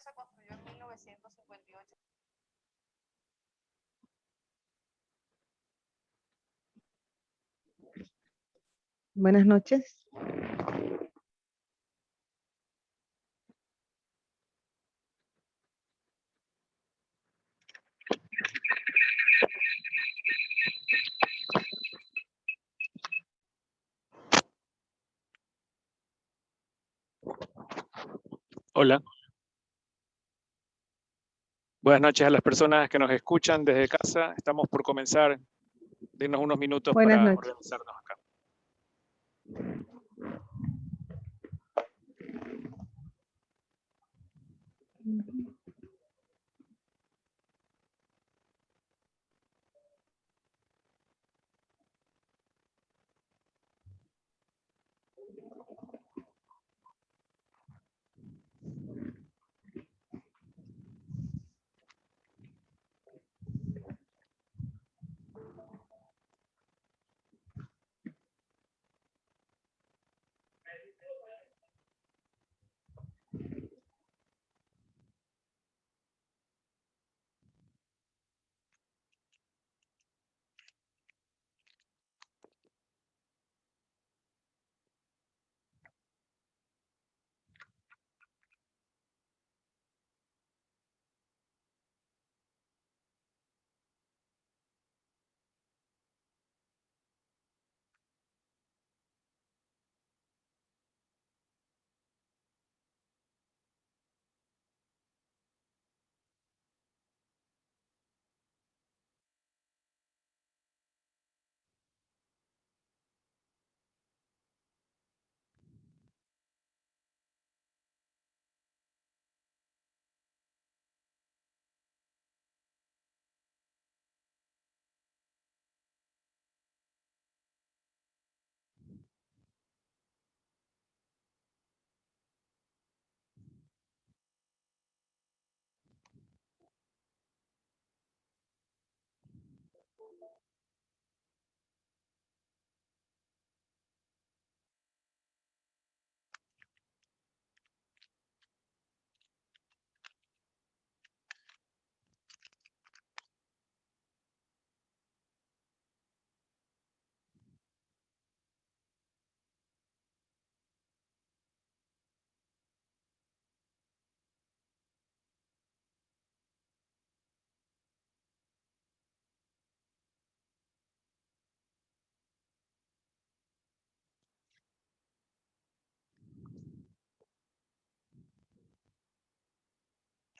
se construyó en 1958. Buenas noches. Hola. Buenas noches a las personas que nos escuchan desde casa. Estamos por comenzar. Denos unos minutos Buenas para noches. organizarnos acá.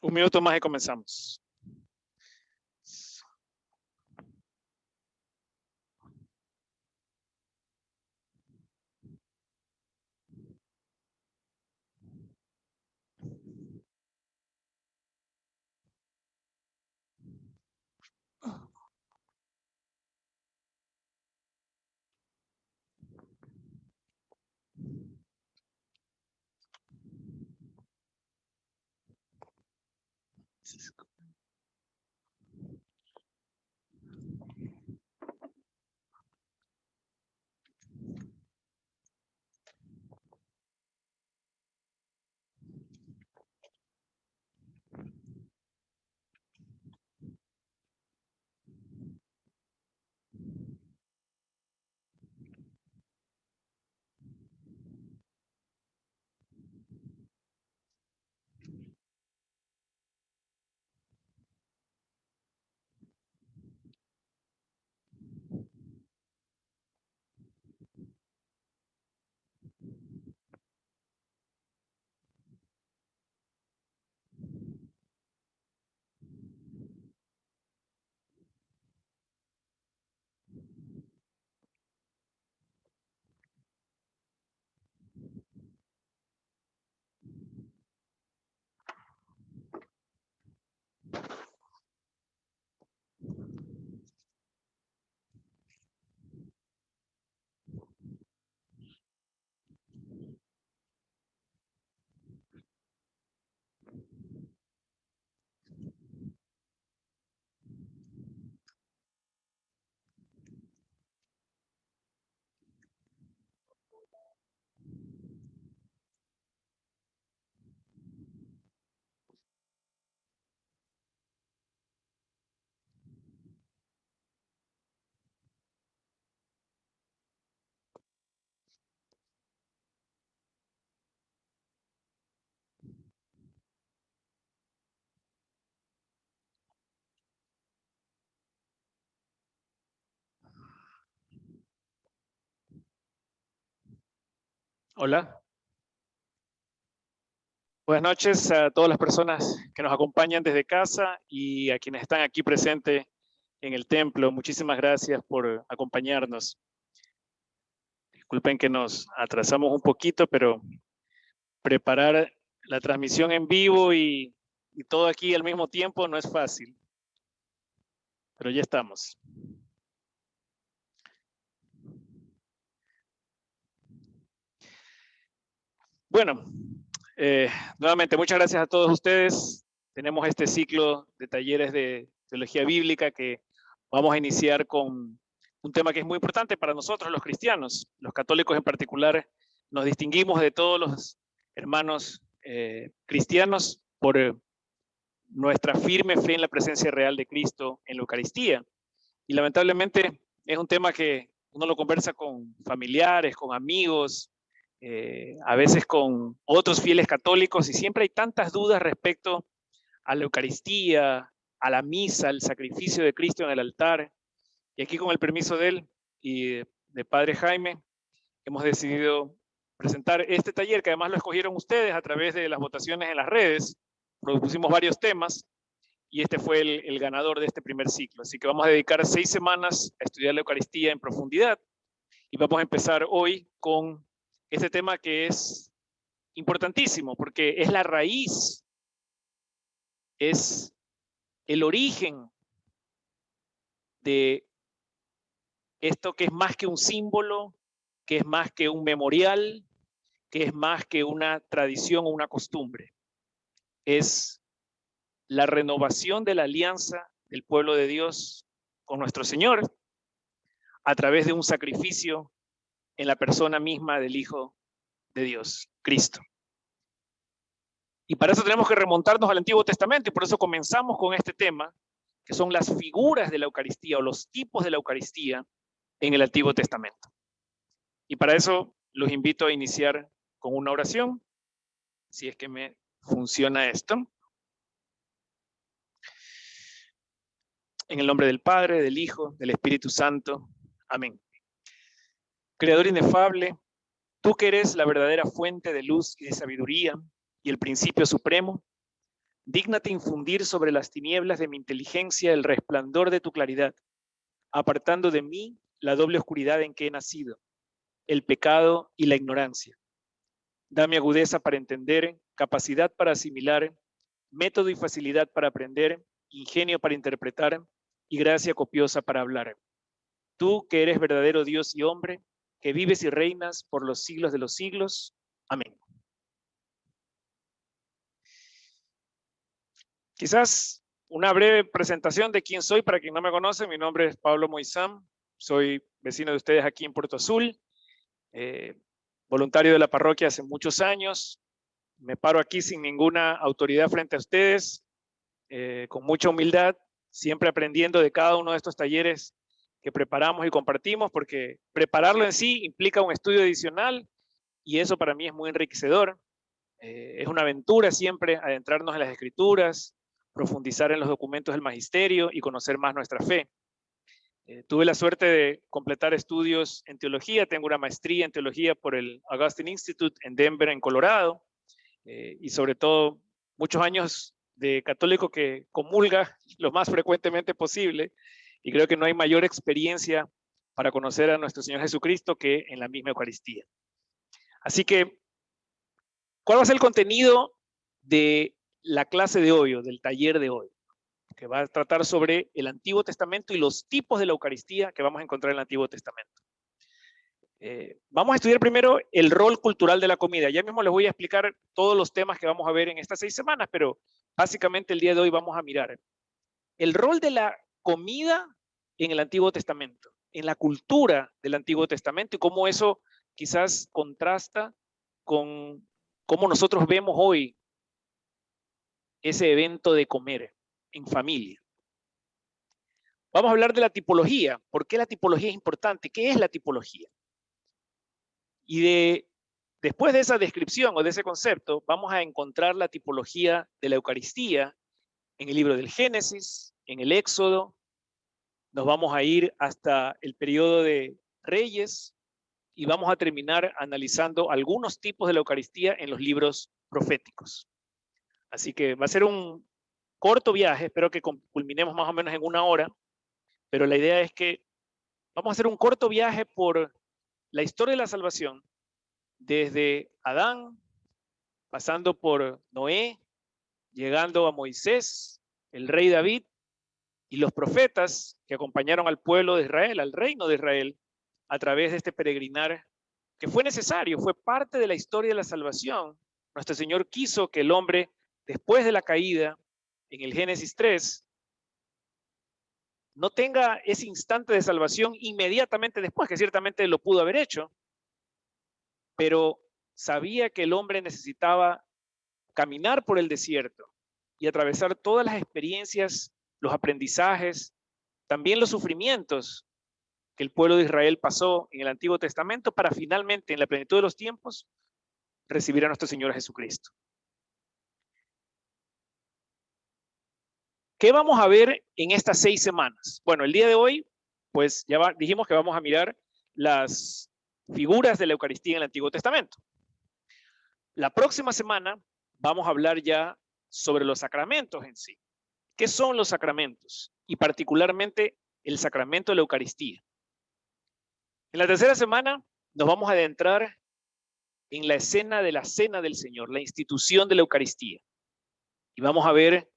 Un minuto más y comenzamos. Hola. Buenas noches a todas las personas que nos acompañan desde casa y a quienes están aquí presentes en el templo. Muchísimas gracias por acompañarnos. Disculpen que nos atrasamos un poquito, pero preparar la transmisión en vivo y todo aquí al mismo tiempo no es fácil. Pero ya estamos. Bueno, nuevamente muchas gracias a todos ustedes. Tenemos este ciclo de talleres de teología bíblica que vamos a iniciar con un tema que es muy importante para nosotros los cristianos. Los católicos en particular nos distinguimos de todos los hermanos cristianos por nuestra firme fe en la presencia real de Cristo en la Eucaristía. Y lamentablemente es un tema que uno lo conversa con familiares, con amigos, a veces con otros fieles católicos, y siempre hay tantas dudas respecto a la Eucaristía, a la misa, al sacrificio de Cristo en el altar. Y aquí, con el permiso de él y de Padre Jaime, hemos decidido presentar este taller, que además lo escogieron ustedes a través de las votaciones en las redes. Propusimos varios temas y este fue el ganador de este primer ciclo. Así que vamos a dedicar 6 semanas a estudiar la Eucaristía en profundidad, y vamos a empezar hoy con este tema que es importantísimo porque es la raíz, es el origen de esto que es más que un símbolo, que es más que un memorial, que es más que una tradición o una costumbre. Es la renovación de la alianza del pueblo de Dios con nuestro Señor a través de un sacrificio en la persona misma del Hijo de Dios, Cristo. Y para eso tenemos que remontarnos al Antiguo Testamento, y por eso comenzamos con este tema, que son las figuras de la Eucaristía o los tipos de la Eucaristía en el Antiguo Testamento. Y para eso los invito a iniciar con una oración, si es que me funciona esto. En el nombre del Padre, del Hijo, del Espíritu Santo. Amén. Creador inefable, tú que eres la verdadera fuente de luz y de sabiduría y el principio supremo, dígnate infundir sobre las tinieblas de mi inteligencia el resplandor de tu claridad, apartando de mí la doble oscuridad en que he nacido, el pecado y la ignorancia. Dame agudeza para entender, capacidad para asimilar, método y facilidad para aprender, ingenio para interpretar y gracia copiosa para hablar. Tú que eres verdadero Dios y hombre, que vives y reinas por los siglos de los siglos. Amén. Quizás una breve presentación de quién soy para quien no me conoce. Mi nombre es Pablo Moizam, soy vecino de ustedes aquí en Puerto Azul, voluntario de la parroquia hace muchos años. Me paro aquí sin ninguna autoridad frente a ustedes, con mucha humildad, siempre aprendiendo de cada uno de estos talleres que preparamos y compartimos, porque prepararlo en sí implica un estudio adicional y eso para mí es muy enriquecedor. Es una aventura siempre adentrarnos en las Escrituras, profundizar en los documentos del magisterio y conocer más nuestra fe. Tuve la suerte de completar estudios en teología, tengo una maestría en teología por el Augustine Institute en Denver, en Colorado, y sobre todo muchos años de católico que comulga lo más frecuentemente posible, y creo que no hay mayor experiencia para conocer a nuestro Señor Jesucristo que en la misma Eucaristía. Así que, ¿cuál va a ser el contenido de la clase de hoy o del taller de hoy? Que va a tratar sobre el Antiguo Testamento y los tipos de la Eucaristía que vamos a encontrar en el Antiguo Testamento. Vamos a estudiar primero el rol cultural de la comida. Ya mismo les voy a explicar todos los temas que vamos a ver en estas 6 semanas, pero básicamente el día de hoy vamos a mirar el rol de la comida en el Antiguo Testamento, en la cultura del Antiguo Testamento, y cómo eso quizás contrasta con cómo nosotros vemos hoy ese evento de comer en familia. Vamos a hablar de la tipología. ¿Por qué la tipología es importante? ¿Qué es la tipología? Y después de esa descripción o de ese concepto, vamos a encontrar la tipología de la Eucaristía en el libro del Génesis, en el Éxodo. Nos vamos a ir hasta el periodo de Reyes y vamos a terminar analizando algunos tipos de la Eucaristía en los libros proféticos. Así que va a ser un corto viaje, espero que culminemos más o menos en 1 hora, pero la idea es que vamos a hacer un corto viaje por la historia de la salvación, desde Adán, pasando por Noé, llegando a Moisés, el rey David y los profetas que acompañaron al pueblo de Israel, al reino de Israel, a través de este peregrinar que fue necesario, fue parte de la historia de la salvación. Nuestro Señor quiso que el hombre, después de la caída, en el Génesis 3, no tenga ese instante de salvación inmediatamente después, que ciertamente lo pudo haber hecho, pero sabía que el hombre necesitaba caminar por el desierto y atravesar todas las experiencias, los aprendizajes, también los sufrimientos que el pueblo de Israel pasó en el Antiguo Testamento para finalmente, en la plenitud de los tiempos, recibir a nuestro Señor Jesucristo. ¿Qué vamos a ver en estas 6 semanas? Bueno, el día de hoy, pues ya dijimos que vamos a mirar las figuras de la Eucaristía en el Antiguo Testamento. La próxima semana vamos a hablar ya sobre los sacramentos en sí. ¿Qué son los sacramentos? Y particularmente el sacramento de la Eucaristía. En la tercera semana nos vamos a adentrar en la escena de la Cena del Señor, la institución de la Eucaristía. Y vamos a ver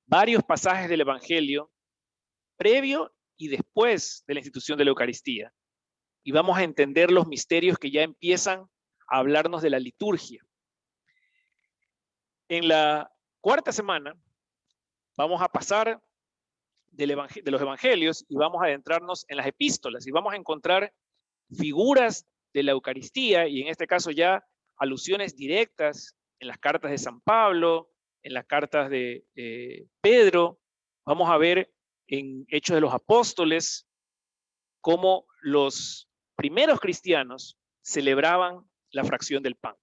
varios pasajes del Evangelio previo y después de la institución de la Eucaristía. Y vamos a entender los misterios que ya empiezan a hablarnos de la liturgia. En la cuarta semana vamos a pasar de los evangelios y vamos a adentrarnos en las epístolas y vamos a encontrar figuras de la Eucaristía y en este caso ya alusiones directas en las cartas de San Pablo, en las cartas de Pedro. Vamos a ver en Hechos de los Apóstoles cómo los primeros cristianos celebraban la fracción del pan.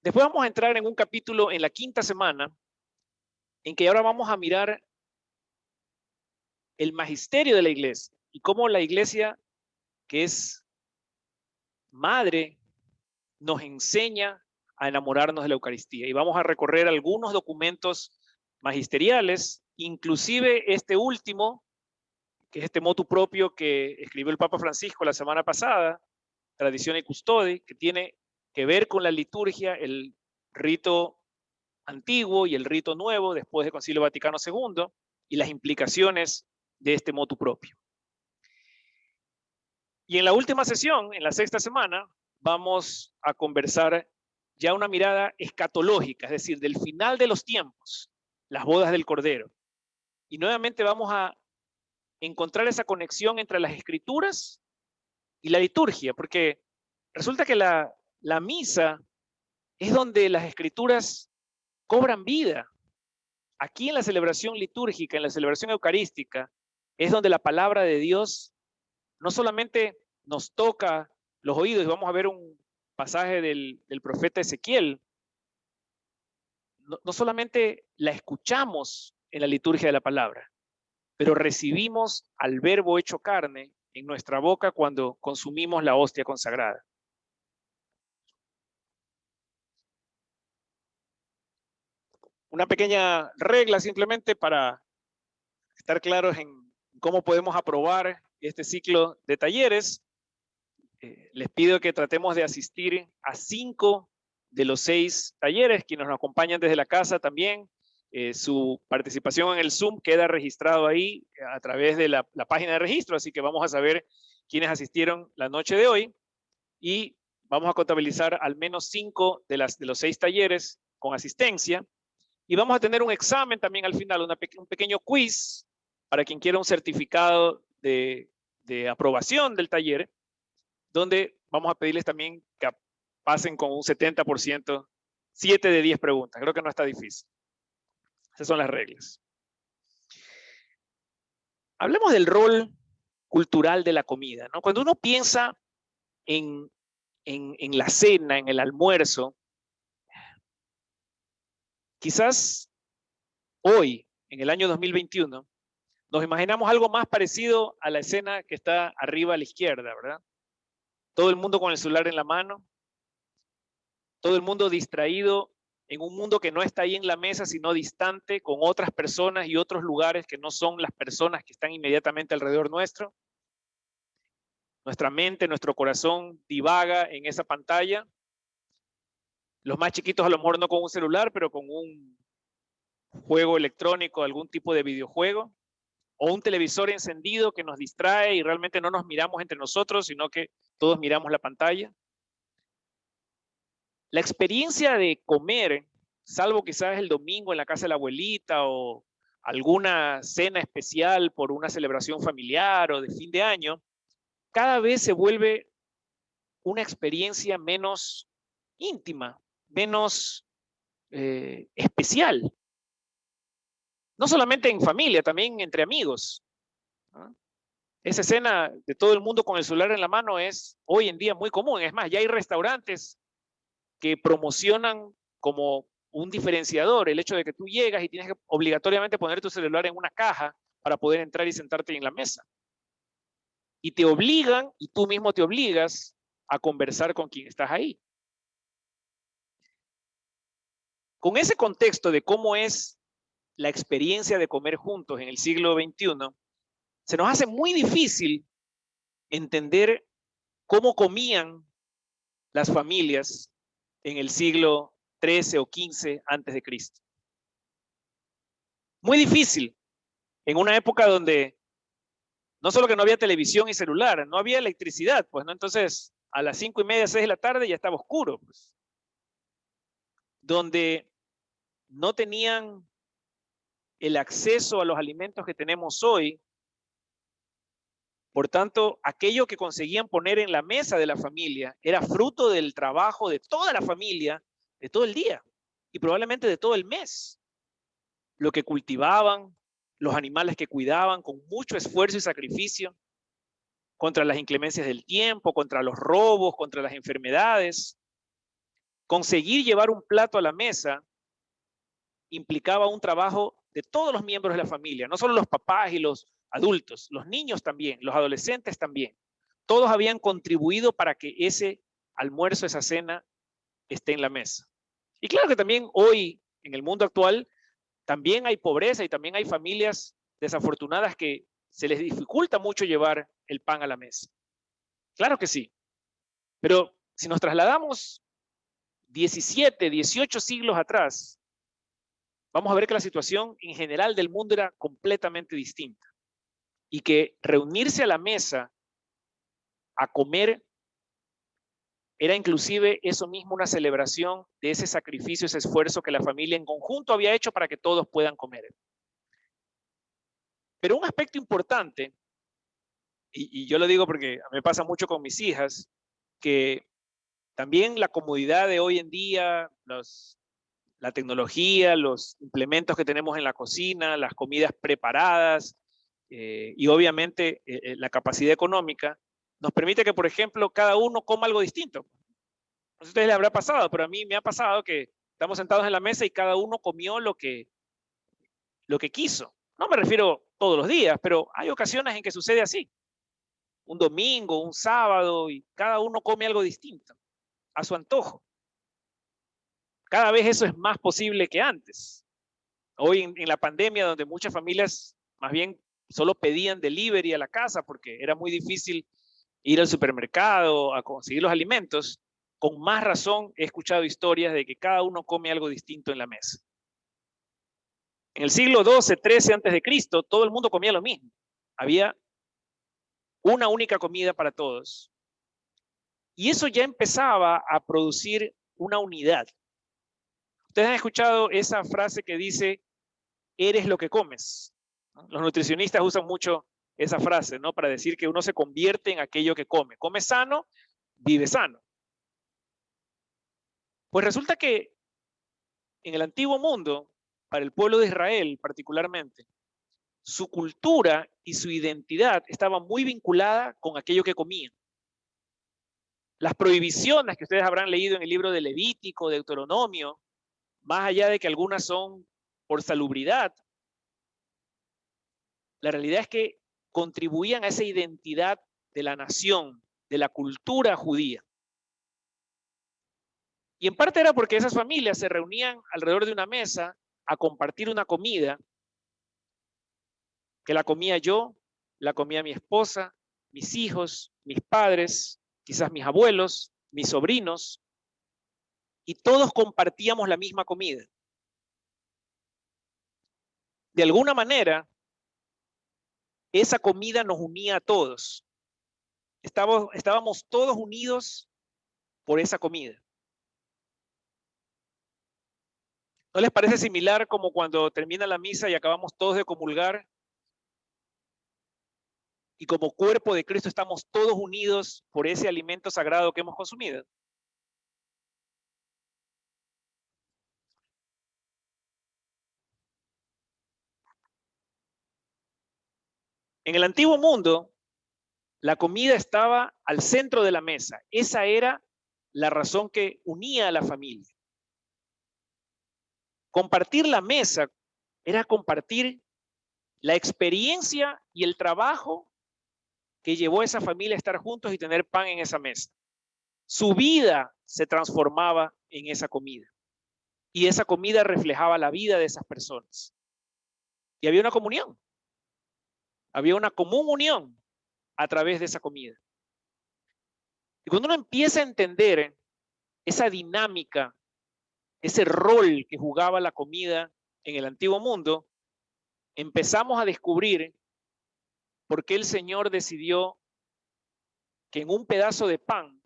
Después vamos a entrar en un capítulo en la quinta semana en que ahora vamos a mirar el magisterio de la iglesia y cómo la iglesia, que es madre, nos enseña a enamorarnos de la Eucaristía. Y vamos a recorrer algunos documentos magisteriales, inclusive este último, que es este motu propio que escribió el Papa Francisco la semana pasada, Tradizione Custodi, que tiene que ver con la liturgia, el rito antiguo y el rito nuevo después del Concilio Vaticano II y las implicaciones de este motu propio. Y en la última sesión, en la sexta semana, vamos a conversar ya una mirada escatológica, es decir, del final de los tiempos, las bodas del Cordero. Y nuevamente vamos a encontrar esa conexión entre las escrituras y la liturgia, porque resulta que la misa es donde las escrituras cobran vida. Aquí en la celebración litúrgica, en la celebración eucarística, es donde la palabra de Dios no solamente nos toca los oídos, y vamos a ver un pasaje del profeta Ezequiel, no solamente la escuchamos en la liturgia de la palabra, pero recibimos al Verbo hecho carne en nuestra boca cuando consumimos la hostia consagrada. Una pequeña regla simplemente para estar claros en cómo podemos aprobar este ciclo de talleres. Les pido que tratemos de asistir a 5 de los 6 talleres, quienes nos acompañan desde la casa también. Su participación en el Zoom queda registrado ahí a través de la página de registro, así que vamos a saber quiénes asistieron la noche de hoy y vamos a contabilizar al menos 5 de los 6 talleres con asistencia. Y vamos a tener un examen también al final, un pequeño quiz para quien quiera un certificado de aprobación del taller, donde vamos a pedirles también que pasen con un 70%, 7 de 10 preguntas. Creo que no está difícil. Esas son las reglas. Hablemos del rol cultural de la comida, ¿no? Cuando uno piensa en la cena, en el almuerzo, quizás hoy, en el año 2021, Nos imaginamos algo más parecido a la escena que está arriba a la izquierda, ¿verdad? Todo el mundo con el celular en la mano, todo el mundo distraído en un mundo que no está ahí en la mesa, sino distante, con otras personas y otros lugares que no son las personas que están inmediatamente alrededor nuestro. Nuestra mente, nuestro corazón divaga en esa pantalla. Los más chiquitos a lo mejor no con un celular, pero con un juego electrónico, algún tipo de videojuego, o un televisor encendido que nos distrae y realmente no nos miramos entre nosotros, sino que todos miramos la pantalla. La experiencia de comer, salvo quizás el domingo en la casa de la abuelita o alguna cena especial por una celebración familiar o de fin de año, cada vez se vuelve una experiencia menos íntima, menos especial. No solamente en familia, también entre amigos, ¿no? Esa escena de todo el mundo con el celular en la mano es hoy en día muy común. Es más, ya hay restaurantes que promocionan como un diferenciador el hecho de que tú llegas y tienes que obligatoriamente poner tu celular en una caja para poder entrar y sentarte en la mesa. Y te obligan, y tú mismo te obligas a conversar con quien estás ahí. Con ese contexto de cómo es la experiencia de comer juntos en el siglo XXI, se nos hace muy difícil entender cómo comían las familias en el siglo XIII o XV antes de Cristo. Muy difícil, en una época donde no solo que no había televisión y celular, no había electricidad, pues, ¿no? Entonces, a las 5:30, 6 de la tarde ya estaba oscuro, pues. Donde no tenían el acceso a los alimentos que tenemos hoy. Por tanto, aquello que conseguían poner en la mesa de la familia era fruto del trabajo de toda la familia, de todo el día y probablemente de todo el mes. Lo que cultivaban, los animales que cuidaban con mucho esfuerzo y sacrificio contra las inclemencias del tiempo, contra los robos, contra las enfermedades. Conseguir llevar un plato a la mesa implicaba un trabajo de todos los miembros de la familia, no solo los papás y los adultos, los niños también, los adolescentes también. Todos habían contribuido para que ese almuerzo, esa cena, esté en la mesa. Y claro que también hoy, en el mundo actual, también hay pobreza y también hay familias desafortunadas que se les dificulta mucho llevar el pan a la mesa. Claro que sí. Pero si nos trasladamos 17, 18 siglos atrás, vamos a ver que la situación en general del mundo era completamente distinta. Y que reunirse a la mesa a comer era inclusive eso mismo una celebración de ese sacrificio, ese esfuerzo que la familia en conjunto había hecho para que todos puedan comer. Pero un aspecto importante, y yo lo digo porque me pasa mucho con mis hijas, que también la comodidad de hoy en día, la tecnología, los implementos que tenemos en la cocina, las comidas preparadas y obviamente la capacidad económica, nos permite que, por ejemplo, cada uno coma algo distinto. No sé si a ustedes les habrá pasado, pero a mí me ha pasado que estamos sentados en la mesa y cada uno comió lo que quiso. No me refiero todos los días, pero hay ocasiones en que sucede así. Un domingo, un sábado, y cada uno come algo distinto, a su antojo. Cada vez eso es más posible que antes. Hoy en la pandemia, donde muchas familias más bien solo pedían delivery a la casa porque era muy difícil ir al supermercado a conseguir los alimentos, con más razón he escuchado historias de que cada uno come algo distinto en la mesa. En el siglo XII, XIII antes de Cristo, todo el mundo comía lo mismo. Había una única comida para todos. Y eso ya empezaba a producir una unidad. Ustedes han escuchado esa frase que dice, eres lo que comes. Los nutricionistas usan mucho esa frase, ¿no? Para decir que uno se convierte en aquello que come. Come sano, vive sano. Pues resulta que en el antiguo mundo, para el pueblo de Israel particularmente, su cultura y su identidad estaba muy vinculada con aquello que comían. Las prohibiciones que ustedes habrán leído en el libro de Levítico, de Deuteronomio, más allá de que algunas son por salubridad, La realidad es que contribuían a esa identidad de la nación, de la cultura judía. Y en parte era porque esas familias se reunían alrededor de una mesa a compartir una comida, que la comía yo, la comía mi esposa, mis hijos, mis padres, quizás mis abuelos, mis sobrinos, y todos compartíamos la misma comida. De alguna manera, esa comida nos unía a todos. Estábamos todos unidos por esa comida. ¿No les parece similar como cuando termina la misa y acabamos todos de comulgar? Y como cuerpo de Cristo estamos todos unidos por ese alimento sagrado que hemos consumido. En el antiguo mundo, la comida estaba al centro de la mesa. Esa era la razón que unía a la familia. Compartir la mesa era compartir la experiencia y el trabajo que llevó a esa familia a estar juntos y tener pan en esa mesa. Su vida se transformaba en esa comida. Y esa comida reflejaba la vida de esas personas. Y había una comunión. Había una común unión a través de esa comida. Y cuando uno empieza a entender esa dinámica, ese rol que jugaba la comida en el antiguo mundo, empezamos a descubrir por qué el Señor decidió que en un pedazo de pan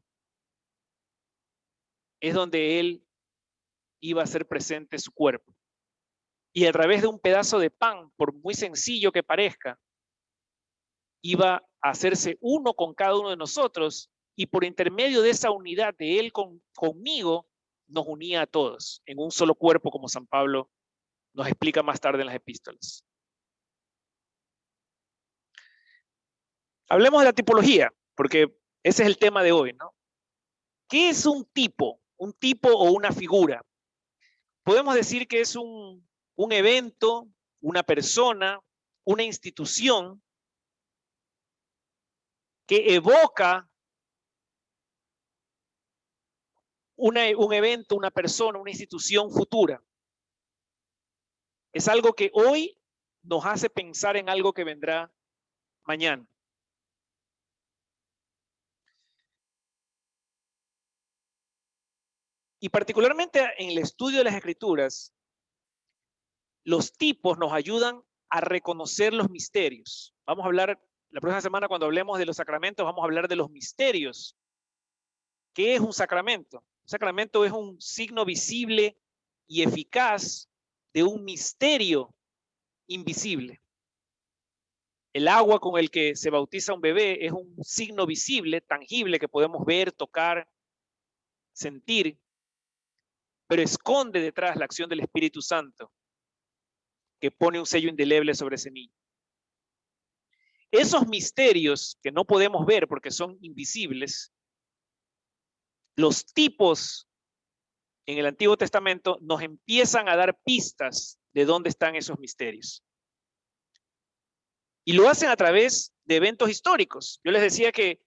es donde Él iba a hacer presente su cuerpo. Y a través de un pedazo de pan, por muy sencillo que parezca, iba a hacerse uno con cada uno de nosotros, y por intermedio de esa unidad de Él conmigo, nos unía a todos en un solo cuerpo, como San Pablo nos explica más tarde en las epístolas. Hablemos de la tipología, porque ese es el tema de hoy, ¿no? ¿Qué es un tipo? Un tipo o una figura. Podemos decir que es un evento, una persona, una institución que evoca un evento, una persona, una institución futura. Es algo que hoy nos hace pensar en algo que vendrá mañana. Y particularmente en el estudio de las Escrituras, los tipos nos ayudan a reconocer los misterios. Vamos a hablar, la próxima semana cuando hablemos de los sacramentos, vamos a hablar de los misterios. ¿Qué es un sacramento? Un sacramento es un signo visible y eficaz de un misterio invisible. El agua con el que se bautiza un bebé es un signo visible, tangible, que podemos ver, tocar, sentir, pero esconde detrás la acción del Espíritu Santo, que pone un sello indeleble sobre ese niño. Esos misterios que no podemos ver porque son invisibles, los tipos en el Antiguo Testamento nos empiezan a dar pistas de dónde están esos misterios. Y lo hacen a través de eventos históricos. Yo les decía que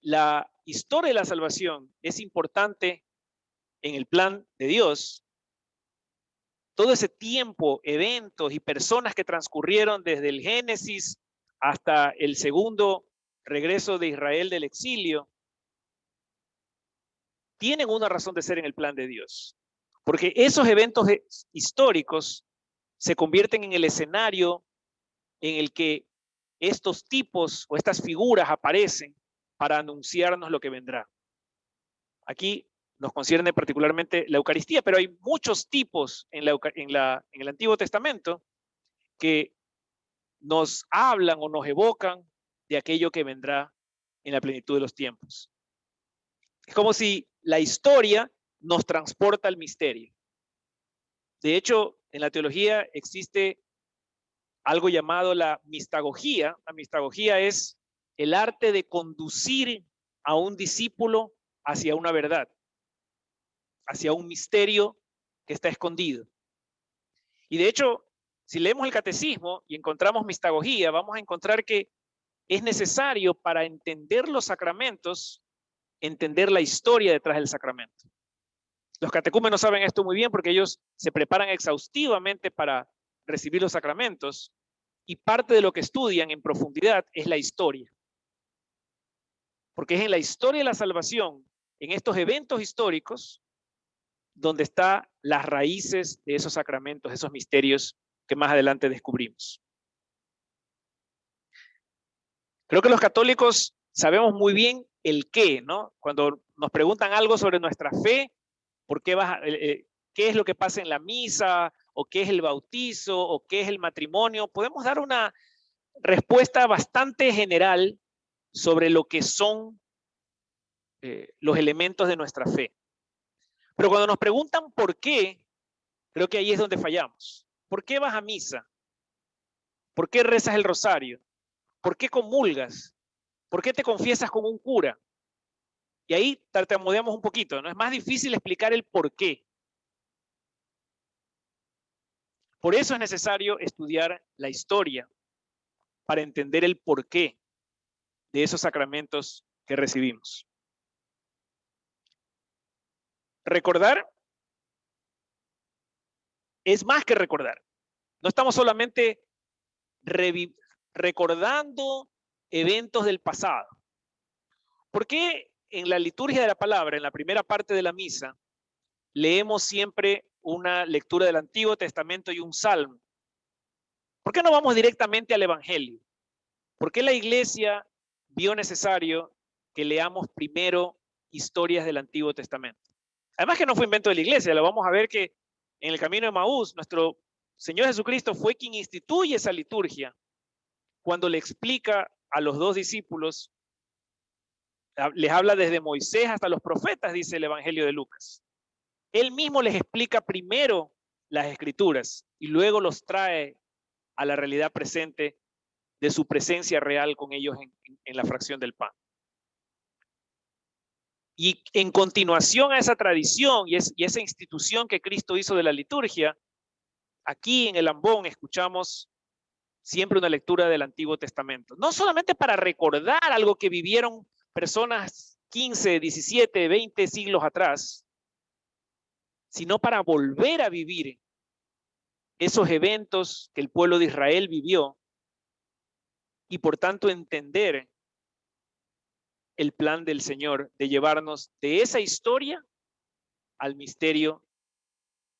la historia de la salvación es importante en el plan de Dios. Todo ese tiempo, eventos y personas que transcurrieron desde el Génesis hasta el segundo regreso de Israel del exilio, tienen una razón de ser en el plan de Dios. Porque esos eventos históricos se convierten en el escenario en el que estos tipos o estas figuras aparecen para anunciarnos lo que vendrá. Aquí nos concierne particularmente la Eucaristía, pero hay muchos tipos en el Antiguo Testamento que nos hablan o nos evocan de aquello que vendrá en la plenitud de los tiempos. Es como si la historia nos transporta al misterio. De hecho, en la teología existe algo llamado la mistagogía. La mistagogía es el arte de conducir a un discípulo hacia una verdad, hacia un misterio que está escondido. Y de hecho, Si leemos el catecismo y encontramos mistagogía, vamos a encontrar que es necesario para entender los sacramentos, entender la historia detrás del sacramento. Los catecúmenos saben esto muy bien porque ellos se preparan exhaustivamente para recibir los sacramentos y parte de lo que estudian en profundidad es la historia. Porque es en la historia de la salvación, en estos eventos históricos, donde están las raíces de esos sacramentos, esos misterios que más adelante descubrimos. Creo que los católicos sabemos muy bien el qué, ¿no? Cuando nos preguntan algo sobre nuestra fe, ¿por qué qué es lo que pasa en la misa? ¿O qué es el bautizo? ¿O qué es el matrimonio? Podemos dar una respuesta bastante general sobre lo que son los elementos de nuestra fe. Pero cuando nos preguntan por qué, creo que ahí es donde fallamos. ¿Por qué vas a misa? ¿Por qué rezas el rosario? ¿Por qué comulgas? ¿Por qué te confiesas con un cura? Y ahí tartamudeamos un poquito, ¿no? Es más difícil explicar el por qué. Por eso es necesario estudiar la historia para entender el porqué de esos sacramentos que recibimos. Recordar es más que recordar. No estamos solamente recordando eventos del pasado. ¿Por qué en la liturgia de la palabra, en la primera parte de la misa, leemos siempre una lectura del Antiguo Testamento y un salmo? ¿Por qué no vamos directamente al Evangelio? ¿Por qué la iglesia vio necesario que leamos primero historias del Antiguo Testamento? Además que no fue invento de la iglesia, lo vamos a ver que en el camino de Maús, nuestro Señor Jesucristo fue quien instituye esa liturgia cuando le explica a los dos discípulos, les habla desde Moisés hasta los profetas, dice el Evangelio de Lucas. Él mismo les explica primero las escrituras y luego los trae a la realidad presente de su presencia real con ellos en la fracción del pan. Y en continuación a esa tradición y esa institución que Cristo hizo de la liturgia, aquí en el ambón escuchamos siempre una lectura del Antiguo Testamento. No solamente para recordar algo que vivieron personas 15, 17, 20 siglos atrás, sino para volver a vivir esos eventos que el pueblo de Israel vivió y por tanto entender el plan del Señor de llevarnos de esa historia al misterio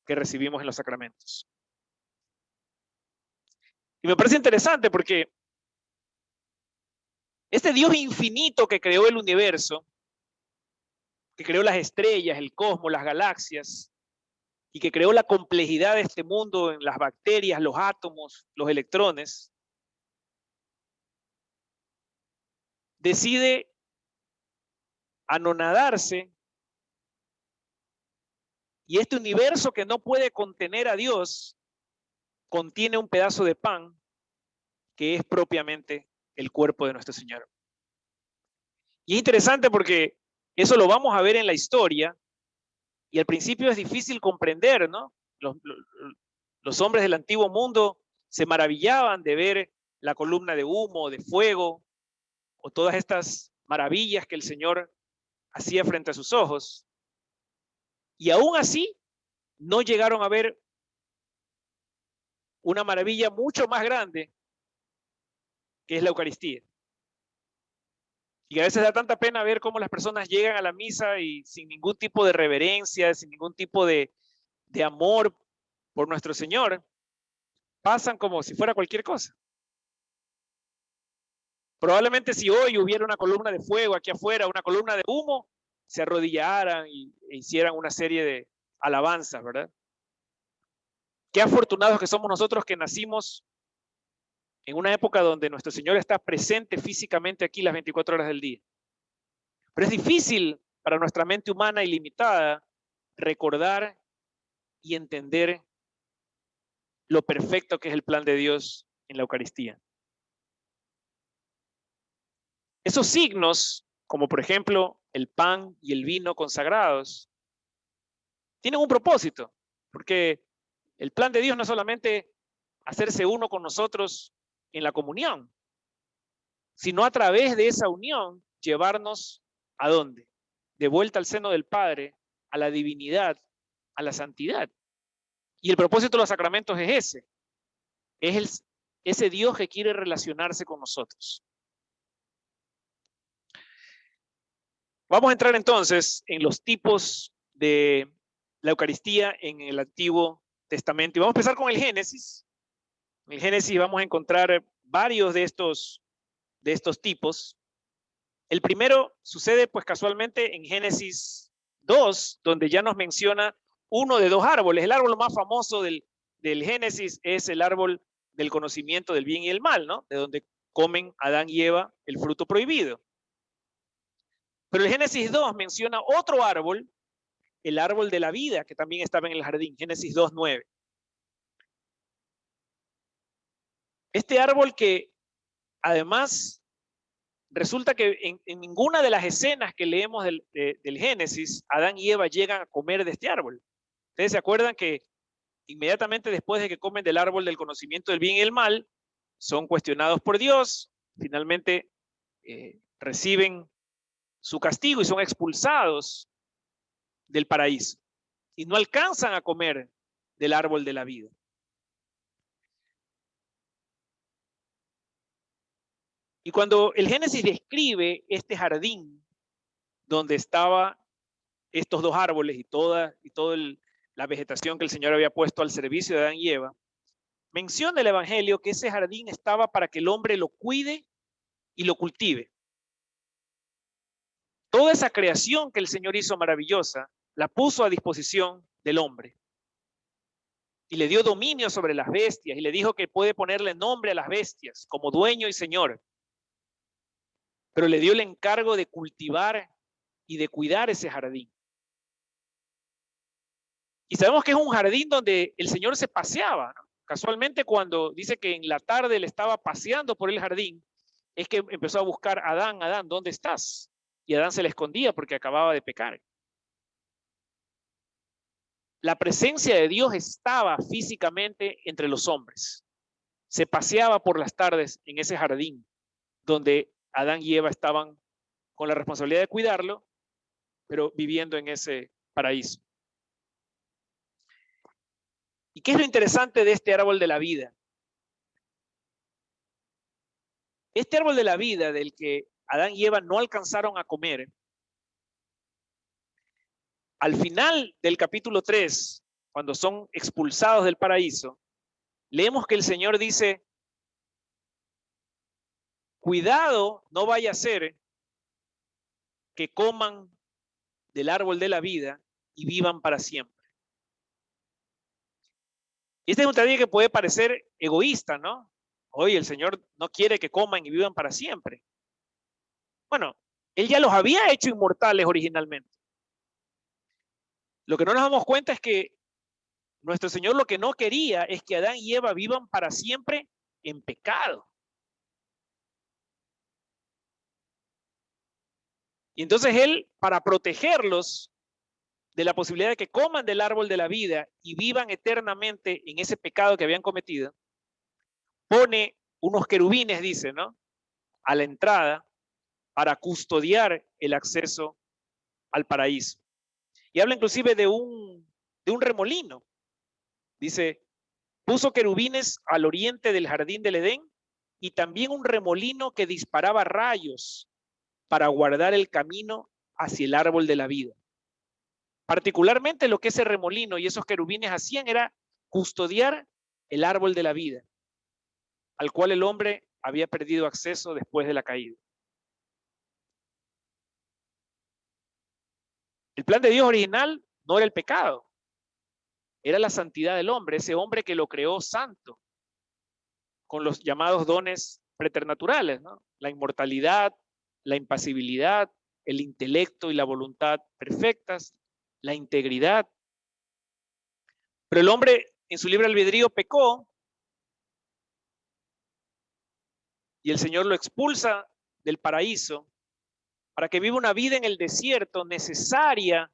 que recibimos en los sacramentos. Y me parece interesante porque este Dios infinito que creó el universo, que creó las estrellas, el cosmos, las galaxias, y que creó la complejidad de este mundo en las bacterias, los átomos, los electrones, decide anonadarse y este universo que no puede contener a Dios contiene un pedazo de pan que es propiamente el cuerpo de nuestro Señor. Y es interesante porque eso lo vamos a ver en la historia y al principio es difícil comprender, ¿no? Los hombres del antiguo mundo se maravillaban de ver la columna de humo, de fuego, o todas estas maravillas que el Señor hacía frente a sus ojos. Y aún así, no llegaron a ver una maravilla mucho más grande, que es la Eucaristía. Y a veces da tanta pena ver cómo las personas llegan a la misa y sin ningún tipo de reverencia, sin ningún tipo de amor por nuestro Señor, pasan como si fuera cualquier cosa. Probablemente si hoy hubiera una columna de fuego aquí afuera, una columna de humo, se arrodillaran e hicieran una serie de alabanzas, ¿verdad? Qué afortunados que somos nosotros que nacimos en una época donde nuestro Señor está presente físicamente aquí las 24 horas del día. Pero es difícil para nuestra mente humana ilimitada recordar y entender lo perfecto que es el plan de Dios en la Eucaristía. Esos signos, como por ejemplo el pan y el vino consagrados, tienen un propósito, porque el plan de Dios no es solamente hacerse uno con nosotros en la comunión, sino a través de esa unión llevarnos ¿a dónde? De vuelta al seno del Padre, a la divinidad, a la santidad. Y el propósito de los sacramentos es ese. Es ese Dios que quiere relacionarse con nosotros. Vamos a entrar entonces en los tipos de la Eucaristía en el Antiguo Testamento. Y vamos a empezar con el Génesis. En el Génesis vamos a encontrar varios de estos tipos. El primero sucede pues casualmente en Génesis 2, donde ya nos menciona uno de dos árboles. El árbol más famoso del Génesis es el árbol del conocimiento del bien y el mal, ¿no? De donde comen Adán y Eva el fruto prohibido. Pero el Génesis 2 menciona otro árbol, el árbol de la vida, que también estaba en el jardín, Génesis 2:9. Este árbol que además resulta que en ninguna de las escenas que leemos del Génesis, Adán y Eva llegan a comer de este árbol. Ustedes se acuerdan que inmediatamente después de que comen del árbol del conocimiento del bien y el mal, son cuestionados por Dios, finalmente reciben su castigo y son expulsados del paraíso y no alcanzan a comer del árbol de la vida. Y cuando el Génesis describe este jardín donde estaban estos dos árboles y toda la vegetación que el Señor había puesto al servicio de Adán y Eva, menciona el Evangelio que ese jardín estaba para que el hombre lo cuide y lo cultive. Toda esa creación que el Señor hizo maravillosa, la puso a disposición del hombre. Y le dio dominio sobre las bestias y le dijo que puede ponerle nombre a las bestias como dueño y señor. Pero le dio el encargo de cultivar y de cuidar ese jardín. Y sabemos que es un jardín donde el Señor se paseaba, ¿no? Casualmente cuando dice que en la tarde le estaba paseando por el jardín, es que empezó a buscar a Adán, Adán, ¿dónde estás? Y Adán se le escondía porque acababa de pecar. La presencia de Dios estaba físicamente entre los hombres. Se paseaba por las tardes en ese jardín donde Adán y Eva estaban con la responsabilidad de cuidarlo, pero viviendo en ese paraíso. ¿Y qué es lo interesante de este árbol de la vida? Este árbol de la vida del que Adán y Eva no alcanzaron a comer, al final del capítulo 3, cuando son expulsados del paraíso, leemos que el Señor dice, cuidado, no vaya a ser que coman del árbol de la vida y vivan para siempre. Y este es un detalle que puede parecer egoísta, ¿no? Oye, el Señor no quiere que coman y vivan para siempre. Bueno, Él ya los había hecho inmortales originalmente. Lo que no nos damos cuenta es que nuestro Señor lo que no quería es que Adán y Eva vivan para siempre en pecado. Y entonces Él, para protegerlos de la posibilidad de que coman del árbol de la vida y vivan eternamente en ese pecado que habían cometido, pone unos querubines, dice, ¿no?, a la entrada para custodiar el acceso al paraíso. Y habla inclusive de un remolino. Dice, puso querubines al oriente del jardín del Edén y también un remolino que disparaba rayos para guardar el camino hacia el árbol de la vida. Particularmente lo que ese remolino y esos querubines hacían era custodiar el árbol de la vida, al cual el hombre había perdido acceso después de la caída. El plan de Dios original no era el pecado, era la santidad del hombre, ese hombre que lo creó santo, con los llamados dones preternaturales, ¿no? La inmortalidad, la impasibilidad, el intelecto y la voluntad perfectas, la integridad. Pero el hombre en su libre albedrío pecó y el Señor lo expulsa del paraíso para que viva una vida en el desierto necesaria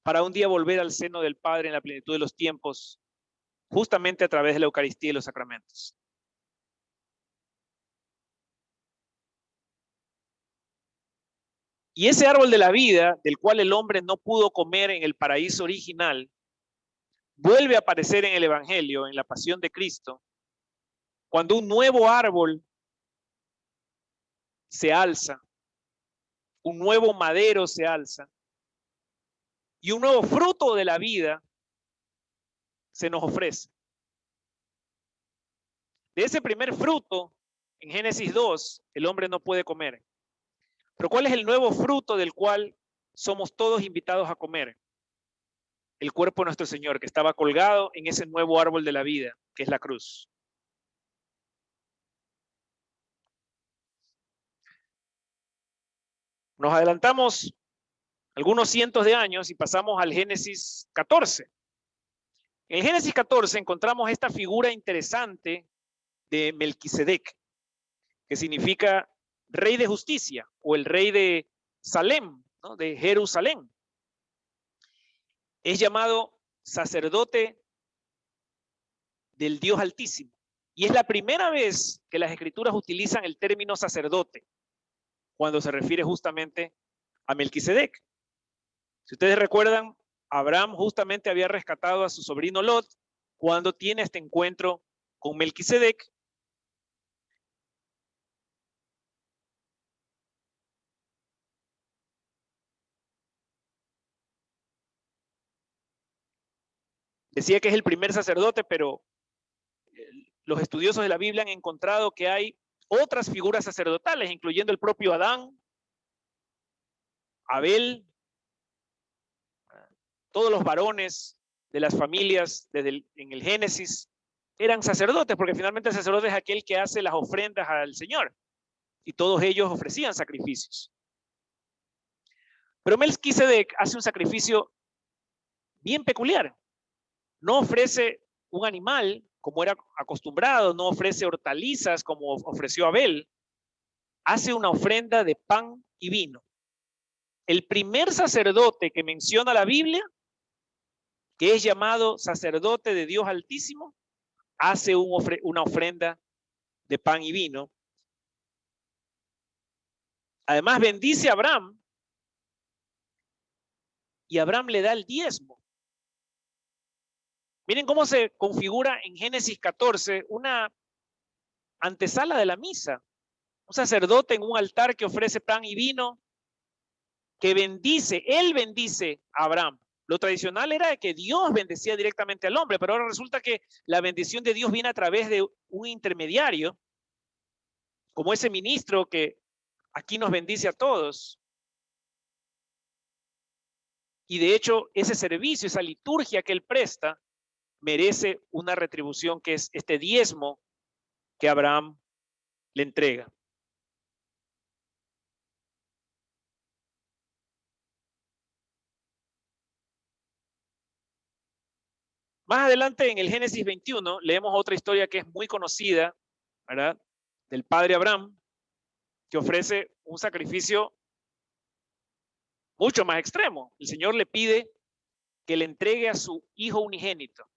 para un día volver al seno del Padre en la plenitud de los tiempos justamente a través de la Eucaristía y los sacramentos. Y ese árbol de la vida, del cual el hombre no pudo comer en el paraíso original, vuelve a aparecer en el Evangelio, en la pasión de Cristo, cuando un nuevo árbol se alza, un nuevo madero se alza, y un nuevo fruto de la vida se nos ofrece. De ese primer fruto, en Génesis 2, el hombre no puede comer. Pero ¿cuál es el nuevo fruto del cual somos todos invitados a comer? El cuerpo de nuestro Señor, que estaba colgado en ese nuevo árbol de la vida, que es la cruz. Nos adelantamos algunos cientos de años y pasamos al Génesis 14. En el Génesis 14 encontramos esta figura interesante de Melquisedec, que significa rey de justicia o el rey de Salem, ¿no? De Jerusalén. Es llamado sacerdote del Dios Altísimo. Y es la primera vez que las Escrituras utilizan el término sacerdote cuando se refiere justamente a Melquisedec. Si ustedes recuerdan, Abraham justamente había rescatado a su sobrino Lot cuando tiene este encuentro con Melquisedec. Decía que es el primer sacerdote, pero los estudiosos de la Biblia han encontrado que hay otras figuras sacerdotales, incluyendo el propio Adán, Abel, todos los varones de las familias en el Génesis eran sacerdotes, porque finalmente el sacerdote es aquel que hace las ofrendas al Señor, y todos ellos ofrecían sacrificios. Pero Melquisedec hace un sacrificio bien peculiar. No ofrece un animal como era acostumbrado, no ofrece hortalizas como ofreció Abel, hace una ofrenda de pan y vino. El primer sacerdote que menciona la Biblia, que es llamado sacerdote de Dios Altísimo, hace una ofrenda de pan y vino. Además bendice a Abraham y Abraham le da el diezmo. Miren cómo se configura en Génesis 14 una antesala de la misa. Un sacerdote en un altar que ofrece pan y vino, que bendice, él bendice a Abraham. Lo tradicional era que Dios bendecía directamente al hombre, pero ahora resulta que la bendición de Dios viene a través de un intermediario, como ese ministro que aquí nos bendice a todos. Y de hecho, ese servicio, esa liturgia que él presta, merece una retribución, que es este diezmo que Abraham le entrega. Más adelante en el Génesis 21 leemos otra historia que es muy conocida, ¿verdad? Del padre Abraham, que ofrece un sacrificio mucho más extremo. El Señor le pide que le entregue a su hijo unigénito.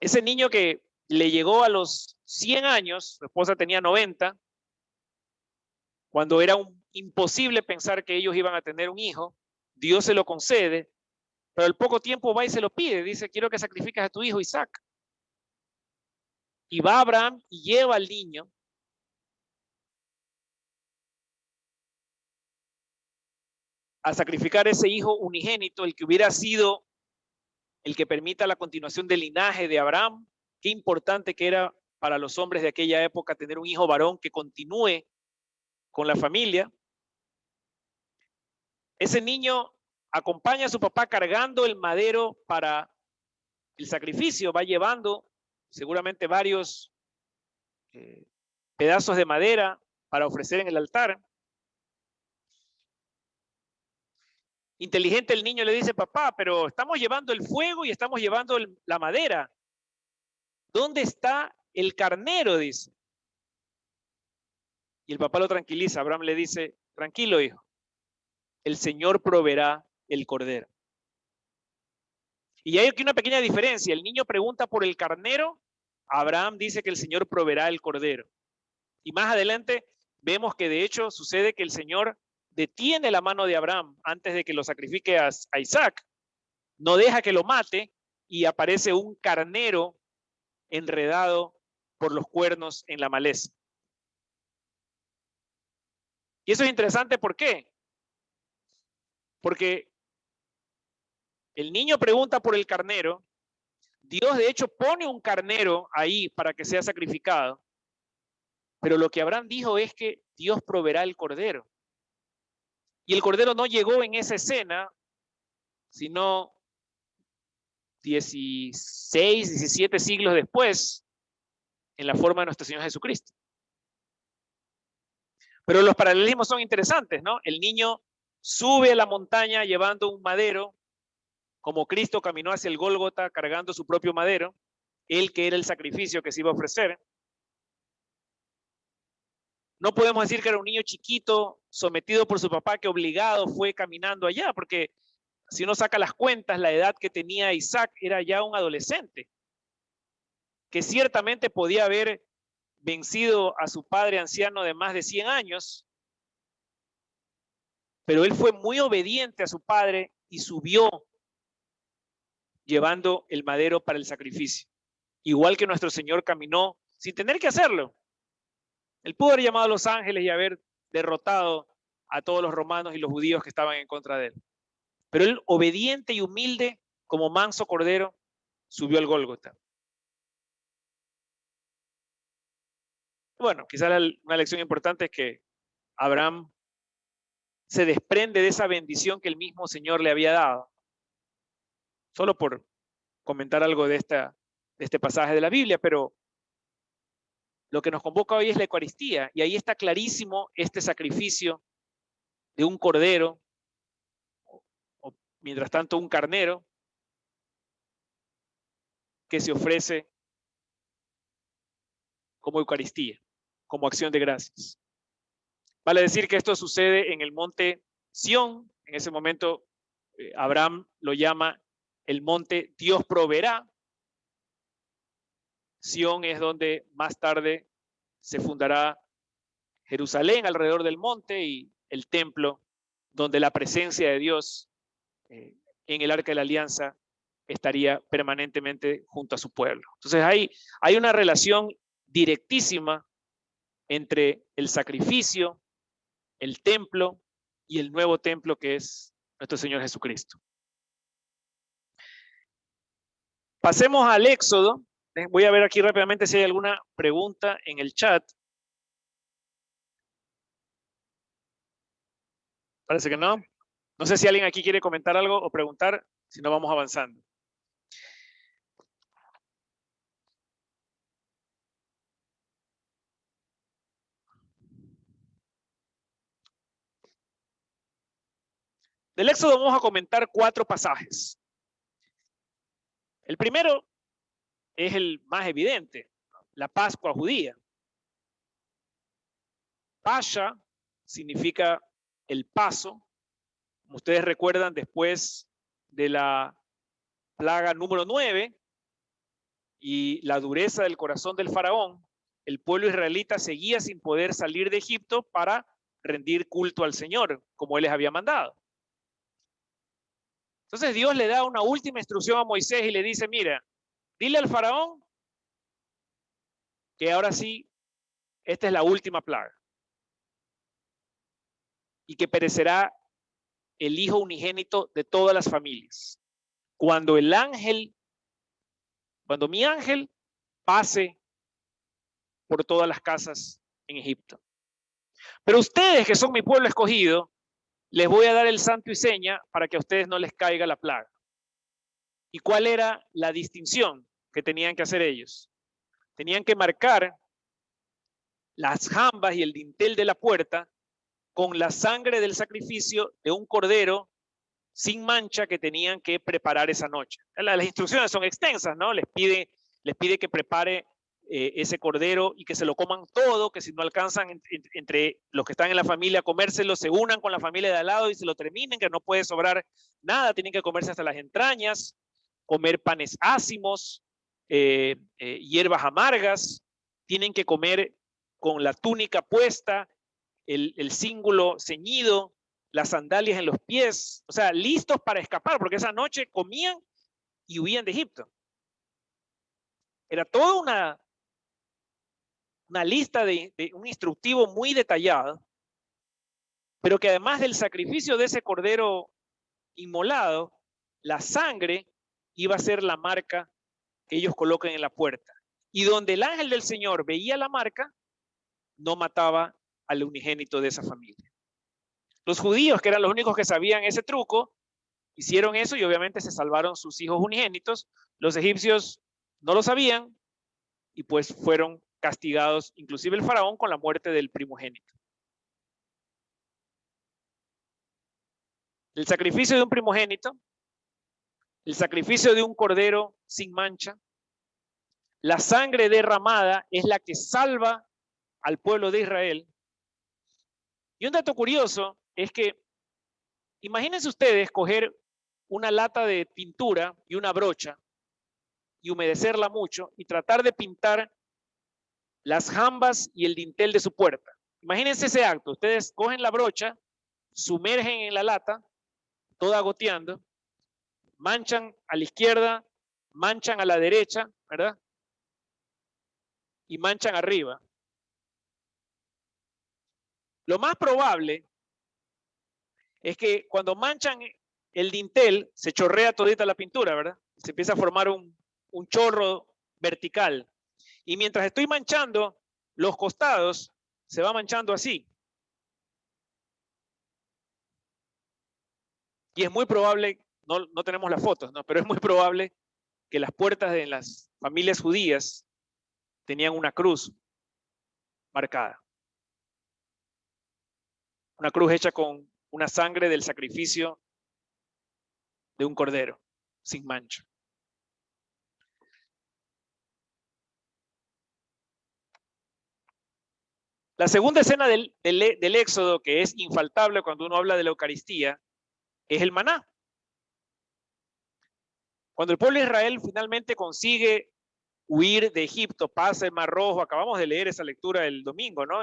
Ese niño que le llegó a los 100 años, su esposa tenía 90, cuando era imposible pensar que ellos iban a tener un hijo, Dios se lo concede, pero al poco tiempo va y se lo pide, dice, quiero que sacrifiques a tu hijo Isaac. Y va Abraham y lleva al niño. A sacrificar ese hijo unigénito, el que hubiera sido el que permita la continuación del linaje de Abraham. Qué importante que era para los hombres de aquella época tener un hijo varón que continúe con la familia. Ese niño acompaña a su papá cargando el madero para el sacrificio, va llevando seguramente varios pedazos de madera para ofrecer en el altar. Inteligente el niño le dice, papá, pero estamos llevando el fuego y estamos llevando la madera. ¿Dónde está el carnero? Dice. Y el papá lo tranquiliza. Abraham le dice, tranquilo, hijo, el Señor proveerá el cordero. Y hay aquí una pequeña diferencia. El niño pregunta por el carnero, Abraham dice que el Señor proveerá el cordero. Y más adelante vemos que de hecho sucede que el Señor detiene la mano de Abraham antes de que lo sacrifique a Isaac. No deja que lo mate y aparece un carnero enredado por los cuernos en la maleza. Y eso es interesante, ¿por qué? Porque el niño pregunta por el carnero, Dios de hecho pone un carnero ahí para que sea sacrificado, pero lo que Abraham dijo es que Dios proveerá el cordero. Y el cordero no llegó en esa escena, sino 16, 17 siglos después, en la forma de nuestro Señor Jesucristo. Pero los paralelismos son interesantes, ¿no? El niño sube a la montaña llevando un madero, como Cristo caminó hacia el Gólgota cargando su propio madero, él que era el sacrificio que se iba a ofrecer. No podemos decir que era un niño chiquito sometido por su papá que obligado fue caminando allá, porque si uno saca las cuentas, la edad que tenía Isaac era ya un adolescente, que ciertamente podía haber vencido a su padre anciano de más de 100 años, pero él fue muy obediente a su padre y subió llevando el madero para el sacrificio. Igual que nuestro Señor caminó sin tener que hacerlo. Él pudo haber llamado a los ángeles y haber derrotado a todos los romanos y los judíos que estaban en contra de él. Pero él, obediente y humilde, como manso cordero, subió al Gólgota. Bueno, quizás una lección importante es que Abraham se desprende de esa bendición que el mismo Señor le había dado. Solo por comentar algo de este pasaje de la Biblia, pero lo que nos convoca hoy es la Eucaristía, y ahí está clarísimo este sacrificio de un cordero, o mientras tanto un carnero, que se ofrece como Eucaristía, como acción de gracias. Vale decir que esto sucede en el monte Sión. En ese momento Abraham lo llama el monte Dios proveerá. Sión es donde más tarde se fundará Jerusalén alrededor del monte y el templo donde la presencia de Dios en el Arca de la Alianza estaría permanentemente junto a su pueblo. Entonces hay una relación directísima entre el sacrificio, el templo y el nuevo templo que es nuestro Señor Jesucristo. Pasemos al Éxodo. Voy a ver aquí rápidamente si hay alguna pregunta en el chat. Parece que no. No sé si alguien aquí quiere comentar algo o preguntar, si no vamos avanzando. Del Éxodo vamos a comentar 4 pasajes. El primero es el más evidente, la Pascua judía. Pasha significa el paso. Como ustedes recuerdan, después de la plaga número 9 y la dureza del corazón del faraón, el pueblo israelita seguía sin poder salir de Egipto para rendir culto al Señor, como él les había mandado. Entonces Dios le da una última instrucción a Moisés y le dice, mira, dile al faraón que ahora sí, esta es la última plaga y que perecerá el hijo unigénito de todas las familias. Cuando mi ángel pase por todas las casas en Egipto. Pero ustedes que son mi pueblo escogido, les voy a dar el santo y seña para que a ustedes no les caiga la plaga. ¿Y cuál era la distinción que tenían que hacer ellos? Tenían que marcar las jambas y el dintel de la puerta con la sangre del sacrificio de un cordero sin mancha que tenían que preparar esa noche. Las instrucciones son extensas, ¿no? Les pide que prepare ese cordero y que se lo coman todo, que si no alcanzan entre los que están en la familia a comérselo, se unan con la familia de al lado y se lo terminen, que no puede sobrar nada, tienen que comerse hasta las entrañas. comer panes ácimos, hierbas amargas, tienen que comer con la túnica puesta, el cíngulo ceñido, las sandalias en los pies, o sea, listos para escapar, porque esa noche comían y huían de Egipto. Era toda una lista de un instructivo muy detallado, pero que además del sacrificio de ese cordero inmolado, la sangre iba a ser la marca que ellos colocan en la puerta. Y donde el ángel del Señor veía la marca, no mataba al unigénito de esa familia. Los judíos, que eran los únicos que sabían ese truco, hicieron eso y obviamente se salvaron sus hijos unigénitos. Los egipcios no lo sabían y pues fueron castigados, inclusive el faraón, con la muerte del primogénito. El sacrificio de un primogénito, el sacrificio de un cordero sin mancha, la sangre derramada es la que salva al pueblo de Israel. Y un dato curioso es que, imagínense ustedes coger una lata de pintura y una brocha y humedecerla mucho y tratar de pintar las jambas y el dintel de su puerta. Imagínense ese acto. Ustedes cogen la brocha, sumergen en la lata, toda goteando, manchan a la izquierda, manchan a la derecha, ¿verdad? Y manchan arriba. Lo más probable es que cuando manchan el dintel, se chorrea todita la pintura, ¿verdad? Se empieza a formar un chorro vertical. Y mientras estoy manchando los costados, se va manchando así. Y es muy probable, no tenemos las fotos, ¿no? Pero es muy probable que las puertas de las familias judías tenían una cruz marcada. Una cruz hecha con una sangre del sacrificio de un cordero, sin mancha. La segunda escena del Éxodo, que es infaltable cuando uno habla de la Eucaristía, es el maná. Cuando el pueblo de Israel finalmente consigue huir de Egipto, pasa el Mar Rojo, acabamos de leer esa lectura el domingo, ¿no?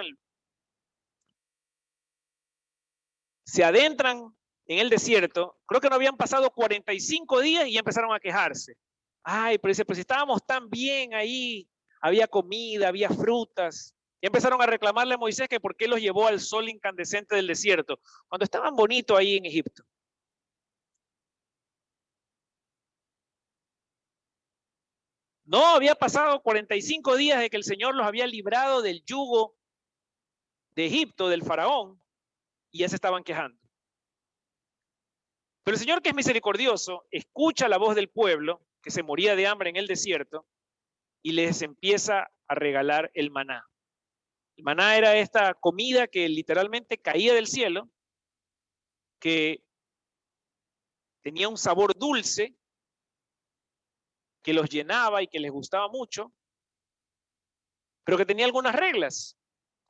Se adentran en el desierto, creo que no habían pasado 45 días y ya empezaron a quejarse. Ay, pero si estábamos tan bien ahí, había comida, había frutas. Y empezaron a reclamarle a Moisés que por qué los llevó al sol incandescente del desierto, cuando estaban bonitos ahí en Egipto. No había pasado 45 días de que el Señor los había librado del yugo de Egipto, del faraón, y ya se estaban quejando. Pero el Señor, que es misericordioso, escucha la voz del pueblo que se moría de hambre en el desierto y les empieza a regalar el maná. El maná era esta comida que literalmente caía del cielo, que tenía un sabor dulce, que los llenaba y que les gustaba mucho, pero que tenía algunas reglas.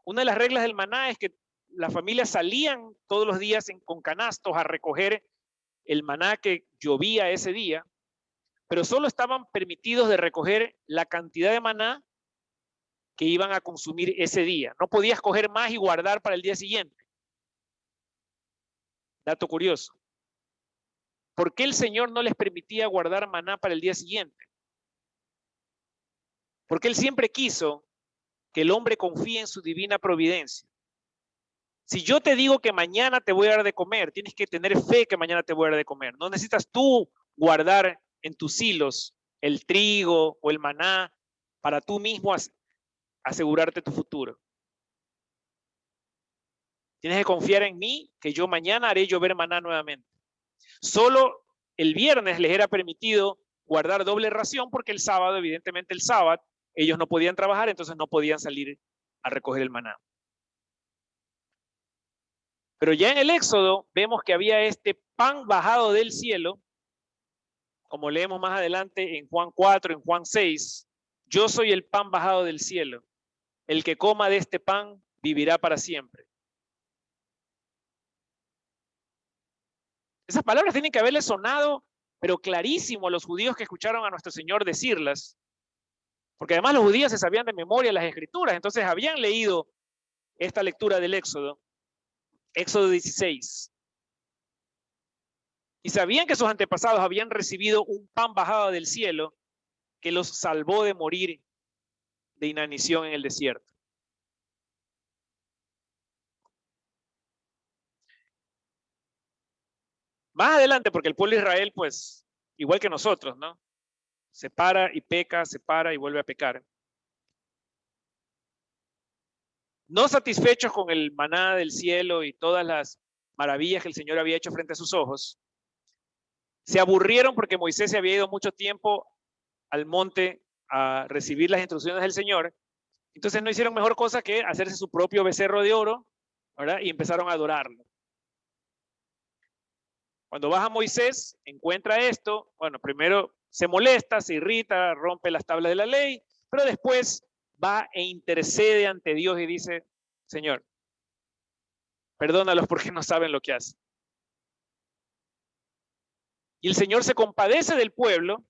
Una de las reglas del maná es que las familias salían todos los días con canastos a recoger el maná que llovía ese día, pero solo estaban permitidos de recoger la cantidad de maná que iban a consumir ese día. No podías coger más y guardar para el día siguiente. Dato curioso. ¿Por qué el Señor no les permitía guardar maná para el día siguiente? Porque Él siempre quiso que el hombre confíe en su divina providencia. Si yo te digo que mañana te voy a dar de comer, tienes que tener fe que mañana te voy a dar de comer. No necesitas tú guardar en tus hilos el trigo o el maná para tú mismo asegurarte tu futuro. Tienes que confiar en mí, que yo mañana haré llover maná nuevamente. Solo el viernes les era permitido guardar doble ración porque el sábado, evidentemente el sábado, ellos no podían trabajar, entonces no podían salir a recoger el maná. Pero ya en el Éxodo vemos que había este pan bajado del cielo, como leemos más adelante en Juan 4, en Juan 6, yo soy el pan bajado del cielo. El que coma de este pan vivirá para siempre. Esas palabras tienen que haberle sonado, pero clarísimo a los judíos que escucharon a nuestro Señor decirlas, porque además los judíos se sabían de memoria las escrituras, entonces habían leído esta lectura del Éxodo, Éxodo 16, y sabían que sus antepasados habían recibido un pan bajado del cielo que los salvó de morir de inanición en el desierto. Más adelante, porque el pueblo de Israel, pues, igual que nosotros, ¿no? Se para y peca, se para y vuelve a pecar. No satisfechos con el maná del cielo y todas las maravillas que el Señor había hecho frente a sus ojos, se aburrieron porque Moisés se había ido mucho tiempo al monte a recibir las instrucciones del Señor. Entonces no hicieron mejor cosa que hacerse su propio becerro de oro, ¿verdad? Y empezaron a adorarlo. Cuando baja Moisés, encuentra esto, bueno, primero se molesta, se irrita, rompe las tablas de la ley, pero después va e intercede ante Dios y dice, Señor, perdónalos porque no saben lo que hacen. Y el Señor se compadece del pueblo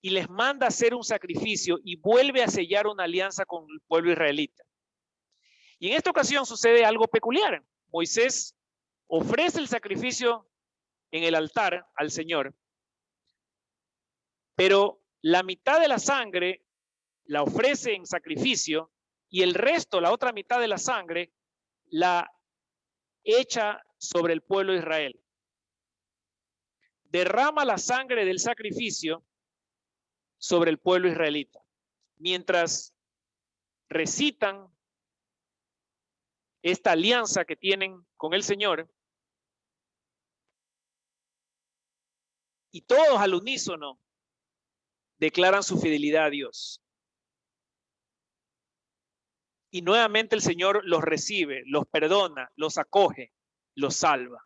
y les manda hacer un sacrificio y vuelve a sellar una alianza con el pueblo israelita. Y en esta ocasión sucede algo peculiar. Moisés ofrece el sacrificio en el altar al Señor, pero la mitad de la sangre la ofrece en sacrificio y el resto, la otra mitad de la sangre, la echa sobre el pueblo de Israel. Derrama la sangre del sacrificio sobre el pueblo israelita, mientras recitan esta alianza que tienen con el Señor, y todos al unísono declaran su fidelidad a Dios. Y nuevamente el Señor los recibe, los perdona, los acoge, los salva.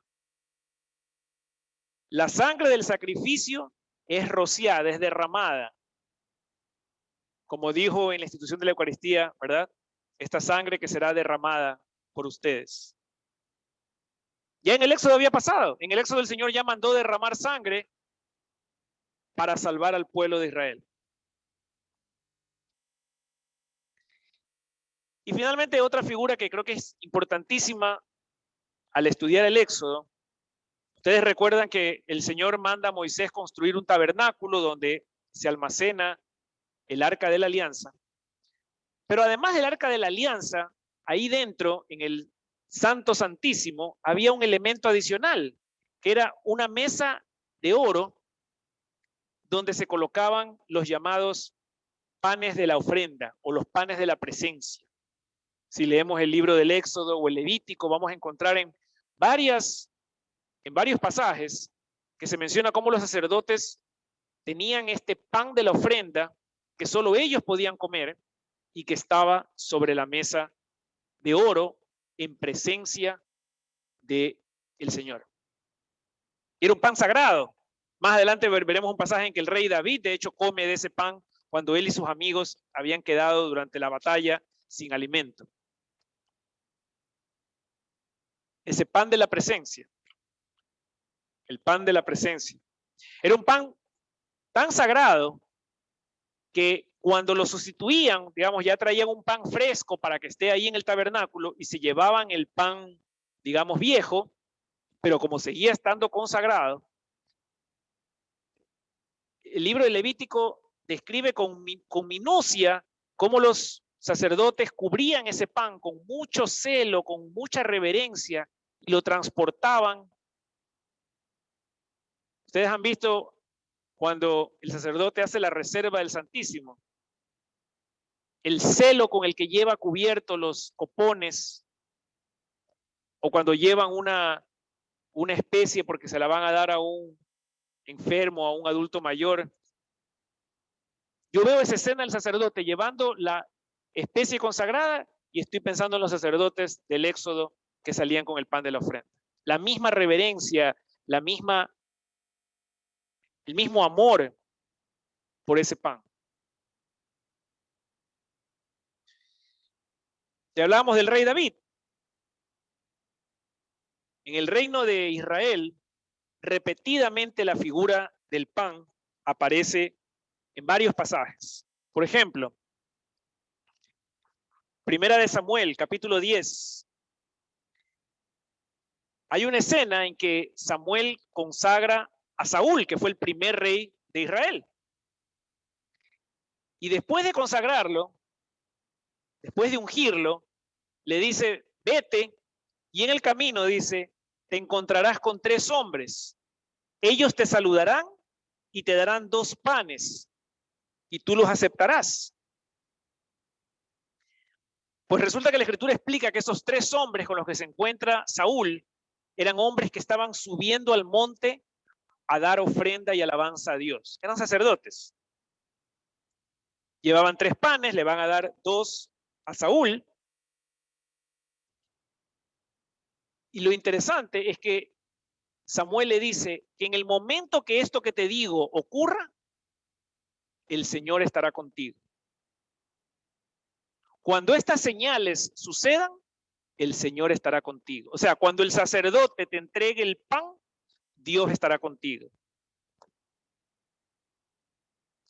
La sangre del sacrificio es rociada, es derramada. Como dijo en la institución de la Eucaristía, ¿verdad? Esta sangre que será derramada por ustedes. Ya en el Éxodo había pasado. En el Éxodo el Señor ya mandó derramar sangre para salvar al pueblo de Israel. Y finalmente otra figura que creo que es importantísima al estudiar el Éxodo. Ustedes recuerdan que el Señor manda a Moisés construir un tabernáculo donde se almacena el arca de la alianza. Pero además del arca de la alianza, ahí dentro, en el Santo Santísimo, había un elemento adicional, que era una mesa de oro donde se colocaban los llamados panes de la ofrenda o los panes de la presencia. Si leemos el libro del Éxodo o el Levítico, vamos a encontrar en varios pasajes que se menciona cómo los sacerdotes tenían este pan de la ofrenda que solo ellos podían comer y que estaba sobre la mesa de oro en presencia del Señor. Era un pan sagrado. Más adelante veremos un pasaje en que el rey David, de hecho, come de ese pan cuando él y sus amigos habían quedado durante la batalla sin alimento. Ese pan de la presencia, el pan de la presencia, era un pan tan sagrado que cuando lo sustituían, digamos, ya traían un pan fresco para que esté ahí en el tabernáculo y se llevaban el pan, digamos, viejo, pero como seguía estando consagrado, el libro de Levítico describe con minucia cómo los sacerdotes cubrían ese pan con mucho celo, con mucha reverencia y lo transportaban. Ustedes han visto cuando el sacerdote hace la reserva del Santísimo, el celo con el que lleva cubierto los copones, o cuando llevan una especie porque se la van a dar a un enfermo, a un adulto mayor. Yo veo esa escena del sacerdote llevando la especie consagrada y estoy pensando en los sacerdotes del Éxodo que salían con el pan de la ofrenda. La misma reverencia, el mismo amor por ese pan. Ya hablábamos del rey David. En el reino de Israel, repetidamente la figura del pan aparece en varios pasajes. Por ejemplo, Primera de Samuel, capítulo 10. Hay una escena en que Samuel consagra a Saúl, que fue el primer rey de Israel. Y después de consagrarlo, después de ungirlo, le dice, vete, y en el camino dice, te encontrarás con 3 hombres. Ellos te saludarán y te darán 2 panes, y tú los aceptarás. Pues resulta que la Escritura explica que esos 3 hombres con los que se encuentra Saúl eran hombres que estaban subiendo al monte a dar ofrenda y alabanza a Dios. Eran sacerdotes. Llevaban 3 panes, le van a dar 2 a Saúl. Y lo interesante es que Samuel le dice que en el momento que esto que te digo ocurra, el Señor estará contigo. Cuando estas señales sucedan, el Señor estará contigo. O sea, cuando el sacerdote te entregue el pan, Dios estará contigo.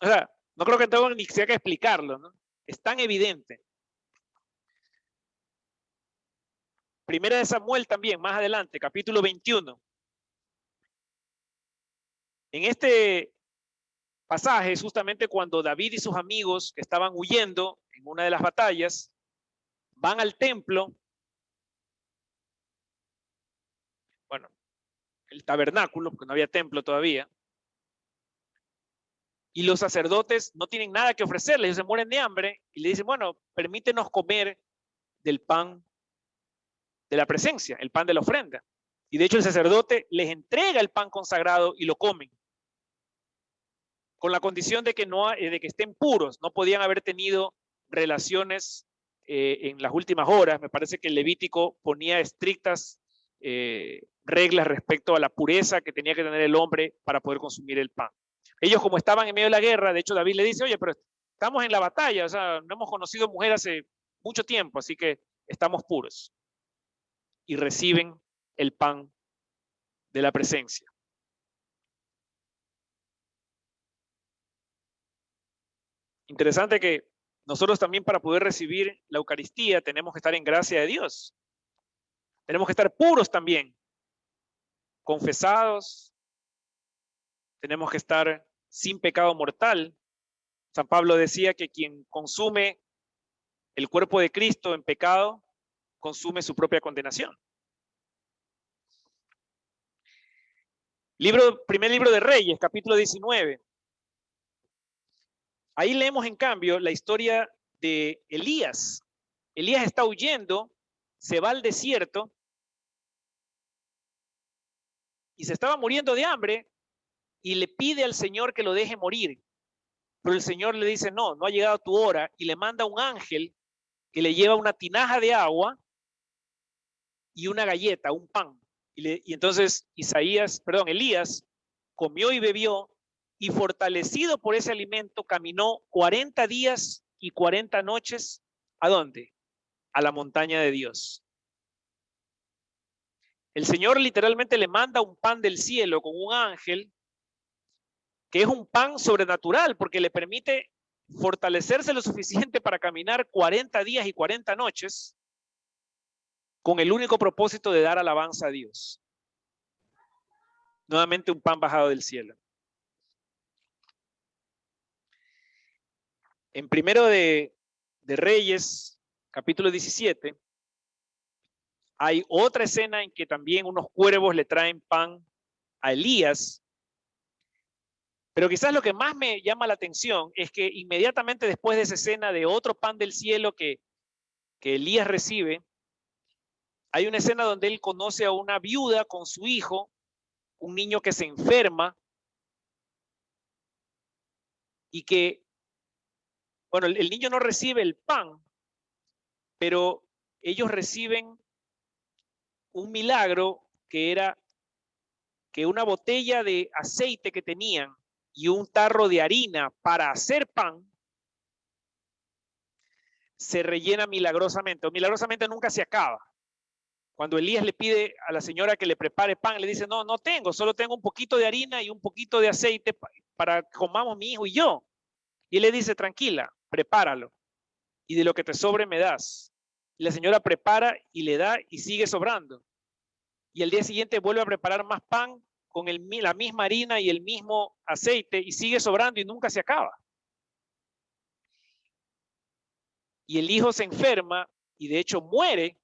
O sea, no creo que tengo ni siquiera que explicarlo, ¿no? Es tan evidente. Primera de Samuel también, más adelante, capítulo 21. En este pasaje es justamente cuando David y sus amigos que estaban huyendo en una de las batallas, van al templo, bueno, el tabernáculo, porque no había templo todavía, y los sacerdotes no tienen nada que ofrecerles, ellos se mueren de hambre, y le dicen, bueno, permítenos comer del pan de la presencia, el pan de la ofrenda. Y de hecho el sacerdote les entrega el pan consagrado y lo comen, con la condición de que, de que estén puros, no podían haber tenido relaciones en las últimas horas. Me parece que el Levítico ponía estrictas reglas respecto a la pureza que tenía que tener el hombre para poder consumir el pan. Ellos, como estaban en medio de la guerra, de hecho David le dice, oye, pero estamos en la batalla, o sea, no hemos conocido mujer hace mucho tiempo, así que estamos puros. Y reciben el pan de la presencia. Interesante que nosotros también, para poder recibir la Eucaristía, tenemos que estar en gracia de Dios. Tenemos que estar puros también, confesados. Tenemos que estar sin pecado mortal. San Pablo decía que quien consume el cuerpo de Cristo en pecado, consume su propia condenación. Primer libro de Reyes, capítulo 19. Ahí leemos, en cambio, la historia de Elías. Elías está huyendo, se va al desierto y se estaba muriendo de hambre y le pide al Señor que lo deje morir. Pero el Señor le dice, no, no ha llegado tu hora, y le manda un ángel que le lleva una tinaja de agua y una galleta, un pan. Y entonces Elías comió y bebió, y fortalecido por ese alimento caminó 40 días y 40 noches. ¿A dónde? A la montaña de Dios. El Señor literalmente le manda un pan del cielo con un ángel, que es un pan sobrenatural porque le permite fortalecerse lo suficiente para caminar 40 días y 40 noches con el único propósito de dar alabanza a Dios. Nuevamente un pan bajado del cielo. En Primero de Reyes, capítulo 17, hay otra escena en que también unos cuervos le traen pan a Elías. Pero quizás lo que más me llama la atención es que inmediatamente después de esa escena de otro pan del cielo que Elías recibe, hay una escena donde él conoce a una viuda con su hijo, un niño que se enferma y que, bueno, el niño no recibe el pan, pero ellos reciben un milagro que era que una botella de aceite que tenían y un tarro de harina para hacer pan se rellena milagrosamente, o milagrosamente nunca se acaba. Cuando Elías le pide a la señora que le prepare pan, le dice, no, no tengo, solo tengo un poquito de harina y un poquito de aceite para que comamos mi hijo y yo. Y él le dice, tranquila, prepáralo. Y de lo que te sobre me das. Y la señora prepara y le da y sigue sobrando. Y al día siguiente vuelve a preparar más pan con la misma harina y el mismo aceite y sigue sobrando y nunca se acaba. Y el hijo se enferma y de hecho muere,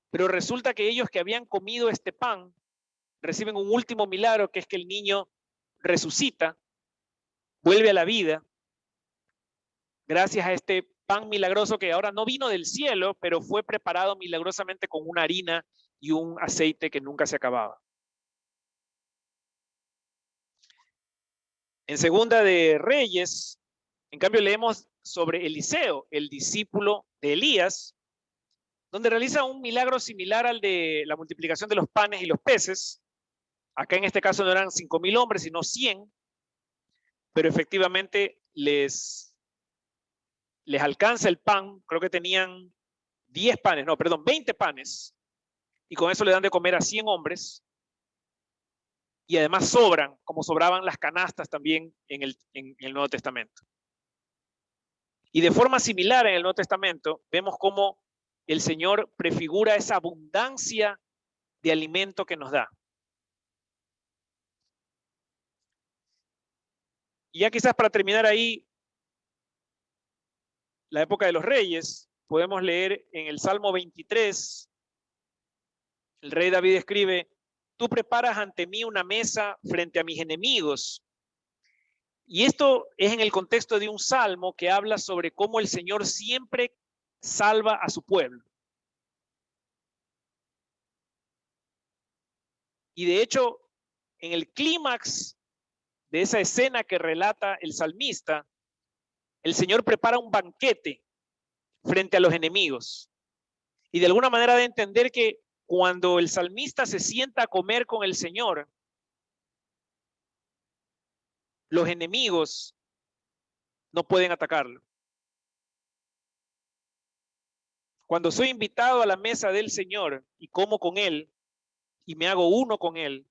pero resulta que ellos que habían comido este pan reciben un último milagro, que es que el niño resucita, vuelve a la vida, gracias a este pan milagroso que ahora no vino del cielo, pero fue preparado milagrosamente con una harina y un aceite que nunca se acababa. En Segunda de Reyes, en cambio, leemos sobre Eliseo, el discípulo de Elías, donde realiza un milagro similar al de la multiplicación de los panes y los peces. Acá en este caso no eran 5,000 hombres, sino 100, pero efectivamente les alcanza el pan. Creo que tenían 20 panes, y con eso le dan de comer a 100 hombres, y además sobran, como sobraban las canastas también en el Nuevo Testamento. Y de forma similar en el Nuevo Testamento vemos cómo el Señor prefigura esa abundancia de alimento que nos da. Y ya quizás para terminar ahí, la época de los reyes, podemos leer en el Salmo 23, el rey David escribe, tú preparas ante mí una mesa frente a mis enemigos. Y esto es en el contexto de un salmo que habla sobre cómo el Señor siempre salva a su pueblo. Y de hecho, en el clímax de esa escena que relata el salmista, el Señor prepara un banquete frente a los enemigos. Y de alguna manera de entender que cuando el salmista se sienta a comer con el Señor, los enemigos no pueden atacarlo. Cuando soy invitado a la mesa del Señor y como con Él y me hago uno con Él,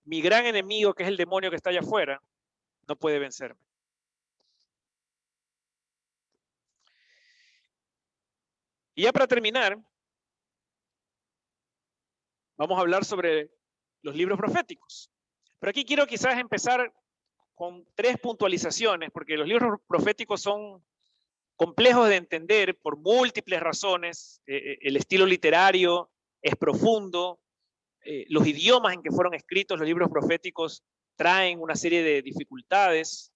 mi gran enemigo, que es el demonio que está allá afuera, no puede vencerme. Y ya para terminar, vamos a hablar sobre los libros proféticos. Pero aquí quiero quizás empezar con 3 puntualizaciones, porque los libros proféticos son complejos de entender por múltiples razones. El estilo literario es profundo, los idiomas en que fueron escritos los libros proféticos traen una serie de dificultades.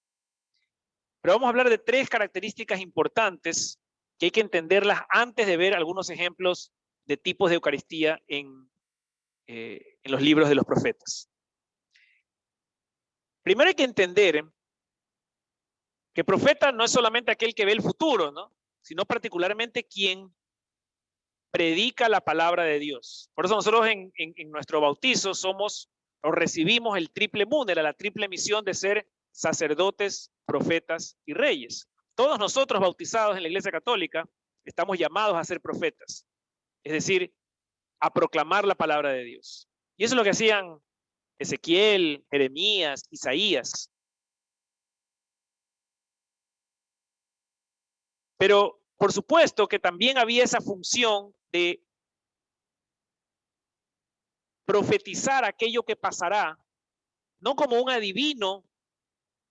Pero vamos a hablar de 3 características importantes que hay que entenderlas antes de ver algunos ejemplos de tipos de Eucaristía en los libros de los profetas. Primero hay que entender que profeta no es solamente aquel que ve el futuro, ¿no? Sino particularmente quien predica la palabra de Dios. Por eso nosotros en nuestro bautizo recibimos el triple múnera, la triple misión de ser sacerdotes, profetas y reyes. Todos nosotros bautizados en la Iglesia Católica estamos llamados a ser profetas, es decir, a proclamar la palabra de Dios. Y eso es lo que hacían Ezequiel, Jeremías, Isaías. Pero por supuesto que también había esa función de profetizar aquello que pasará, no como un adivino,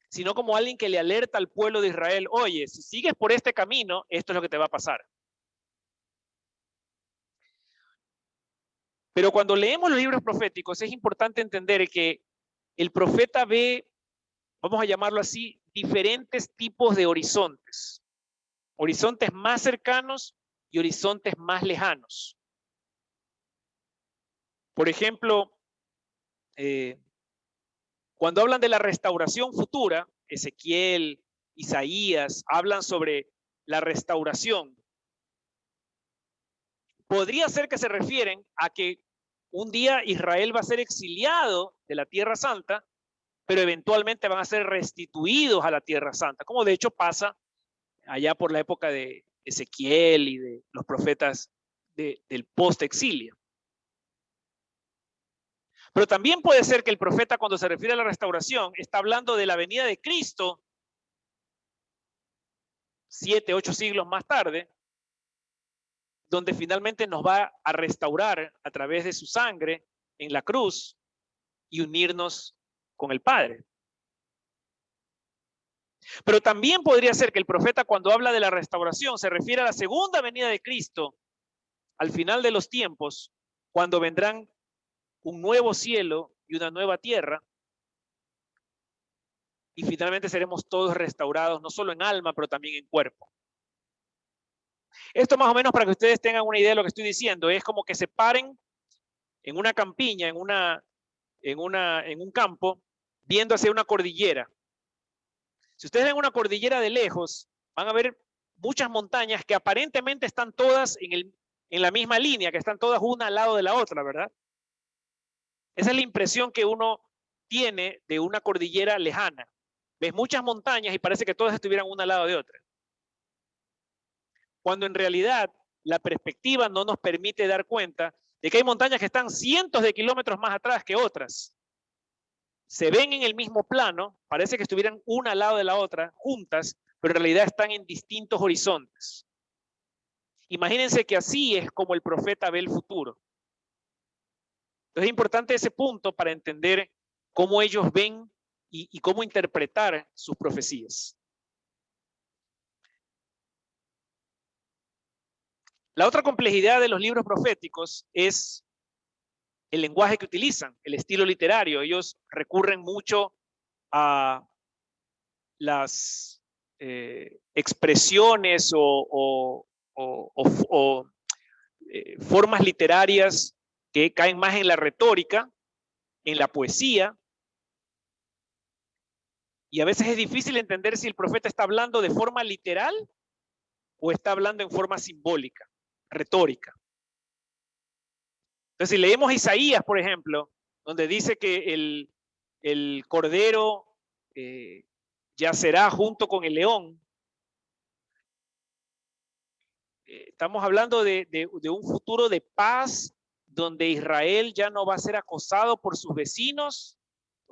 sino como alguien que le alerta al pueblo de Israel, oye, si sigues por este camino, esto es lo que te va a pasar. Pero cuando leemos los libros proféticos es importante entender que el profeta ve, vamos a llamarlo así, diferentes tipos de horizontes. Horizontes más cercanos y horizontes más lejanos. Por ejemplo, cuando hablan de la restauración futura, Ezequiel, Isaías, hablan sobre la restauración. Podría ser que se refieren a que un día Israel va a ser exiliado de la Tierra Santa, pero eventualmente van a ser restituidos a la Tierra Santa, como de hecho pasa allá por la época de Ezequiel y de los profetas del post-exilio. Pero también puede ser que el profeta, cuando se refiere a la restauración, está hablando de la venida de Cristo 7, 8 siglos más tarde, donde finalmente nos va a restaurar a través de su sangre en la cruz y unirnos con el Padre. Pero también podría ser que el profeta, cuando habla de la restauración, se refiere a la segunda venida de Cristo al final de los tiempos, cuando vendrán un nuevo cielo y una nueva tierra, y finalmente seremos todos restaurados, no solo en alma, pero también en cuerpo. Esto más o menos para que ustedes tengan una idea de lo que estoy diciendo, es como que se paren en una campiña, en un campo, viendo hacia una cordillera. Si ustedes ven una cordillera de lejos, van a ver muchas montañas que aparentemente están todas en la misma línea, que están todas una al lado de la otra, ¿verdad? Esa es la impresión que uno tiene de una cordillera lejana. Ves muchas montañas y parece que todas estuvieran una al lado de otra. Cuando en realidad la perspectiva no nos permite dar cuenta de que hay montañas que están cientos de kilómetros más atrás que otras. Se ven en el mismo plano, parece que estuvieran una al lado de la otra, juntas, pero en realidad están en distintos horizontes. Imagínense que así es como el profeta ve el futuro. Entonces es importante ese punto para entender cómo ellos ven y cómo interpretar sus profecías. La otra complejidad de los libros proféticos es el lenguaje que utilizan, el estilo literario. Ellos recurren mucho a las expresiones o formas literarias que caen más en la retórica, en la poesía, y a veces es difícil entender si el profeta está hablando de forma literal o está hablando en forma simbólica, retórica. Entonces, si leemos Isaías, por ejemplo, donde dice que el cordero yacerá junto con el león, estamos hablando de un futuro de paz, donde Israel ya no va a ser acosado por sus vecinos,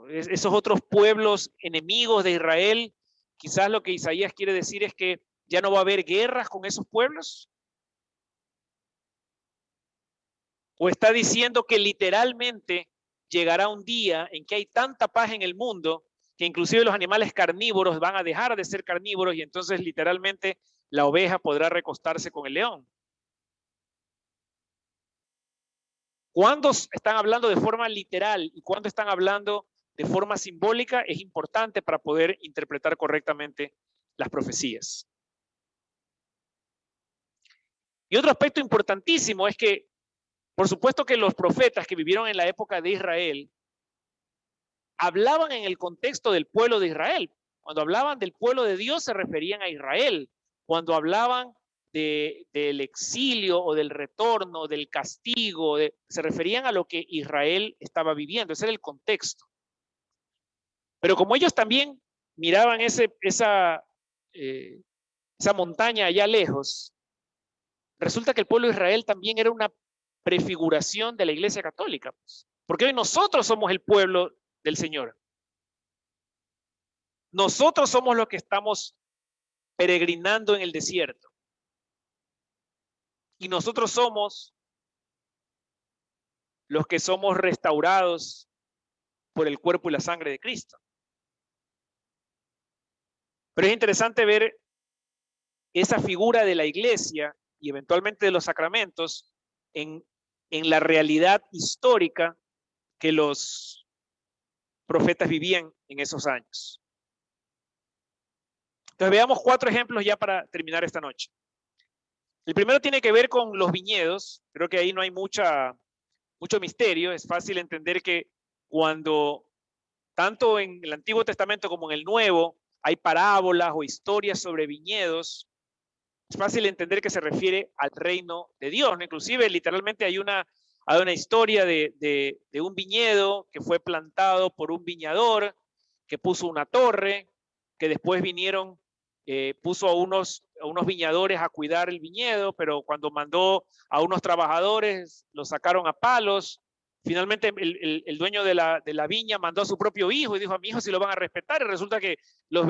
esos otros pueblos enemigos de Israel. Quizás lo que Isaías quiere decir es que ya no va a haber guerras con esos pueblos. O está diciendo que literalmente llegará un día en que hay tanta paz en el mundo que inclusive los animales carnívoros van a dejar de ser carnívoros y entonces literalmente la oveja podrá recostarse con el león. Cuando están hablando de forma literal y cuando están hablando de forma simbólica es importante para poder interpretar correctamente las profecías. Y otro aspecto importantísimo es que, por supuesto que los profetas que vivieron en la época de Israel hablaban en el contexto del pueblo de Israel. Cuando hablaban del pueblo de Dios se referían a Israel. Cuando hablaban del exilio o del retorno, del castigo, se referían a lo que Israel estaba viviendo. Ese era el contexto. Pero como ellos también miraban esa montaña allá lejos, resulta que el pueblo de Israel también era una prefiguración de la Iglesia Católica, pues, porque hoy nosotros somos el pueblo del Señor. Nosotros somos los que estamos peregrinando en el desierto. Y nosotros somos los que somos restaurados por el cuerpo y la sangre de Cristo. Pero es interesante ver esa figura de la iglesia y eventualmente de los sacramentos en la realidad histórica que los profetas vivían en esos años. Entonces veamos 4 ejemplos ya para terminar esta noche. El primero tiene que ver con los viñedos. Creo que ahí no hay mucho misterio. Es fácil entender que cuando tanto en el Antiguo Testamento como en el Nuevo hay parábolas o historias sobre viñedos, es fácil entender que se refiere al reino de Dios, ¿no? Inclusive literalmente hay una historia de un viñedo que fue plantado por un viñador que puso una torre, que después vinieron, puso a unos a unos viñadores a cuidar el viñedo, pero cuando mandó a unos trabajadores, los sacaron a palos. Finalmente el dueño de la viña mandó a su propio hijo y dijo: a mi hijo si lo van a respetar. Y resulta que los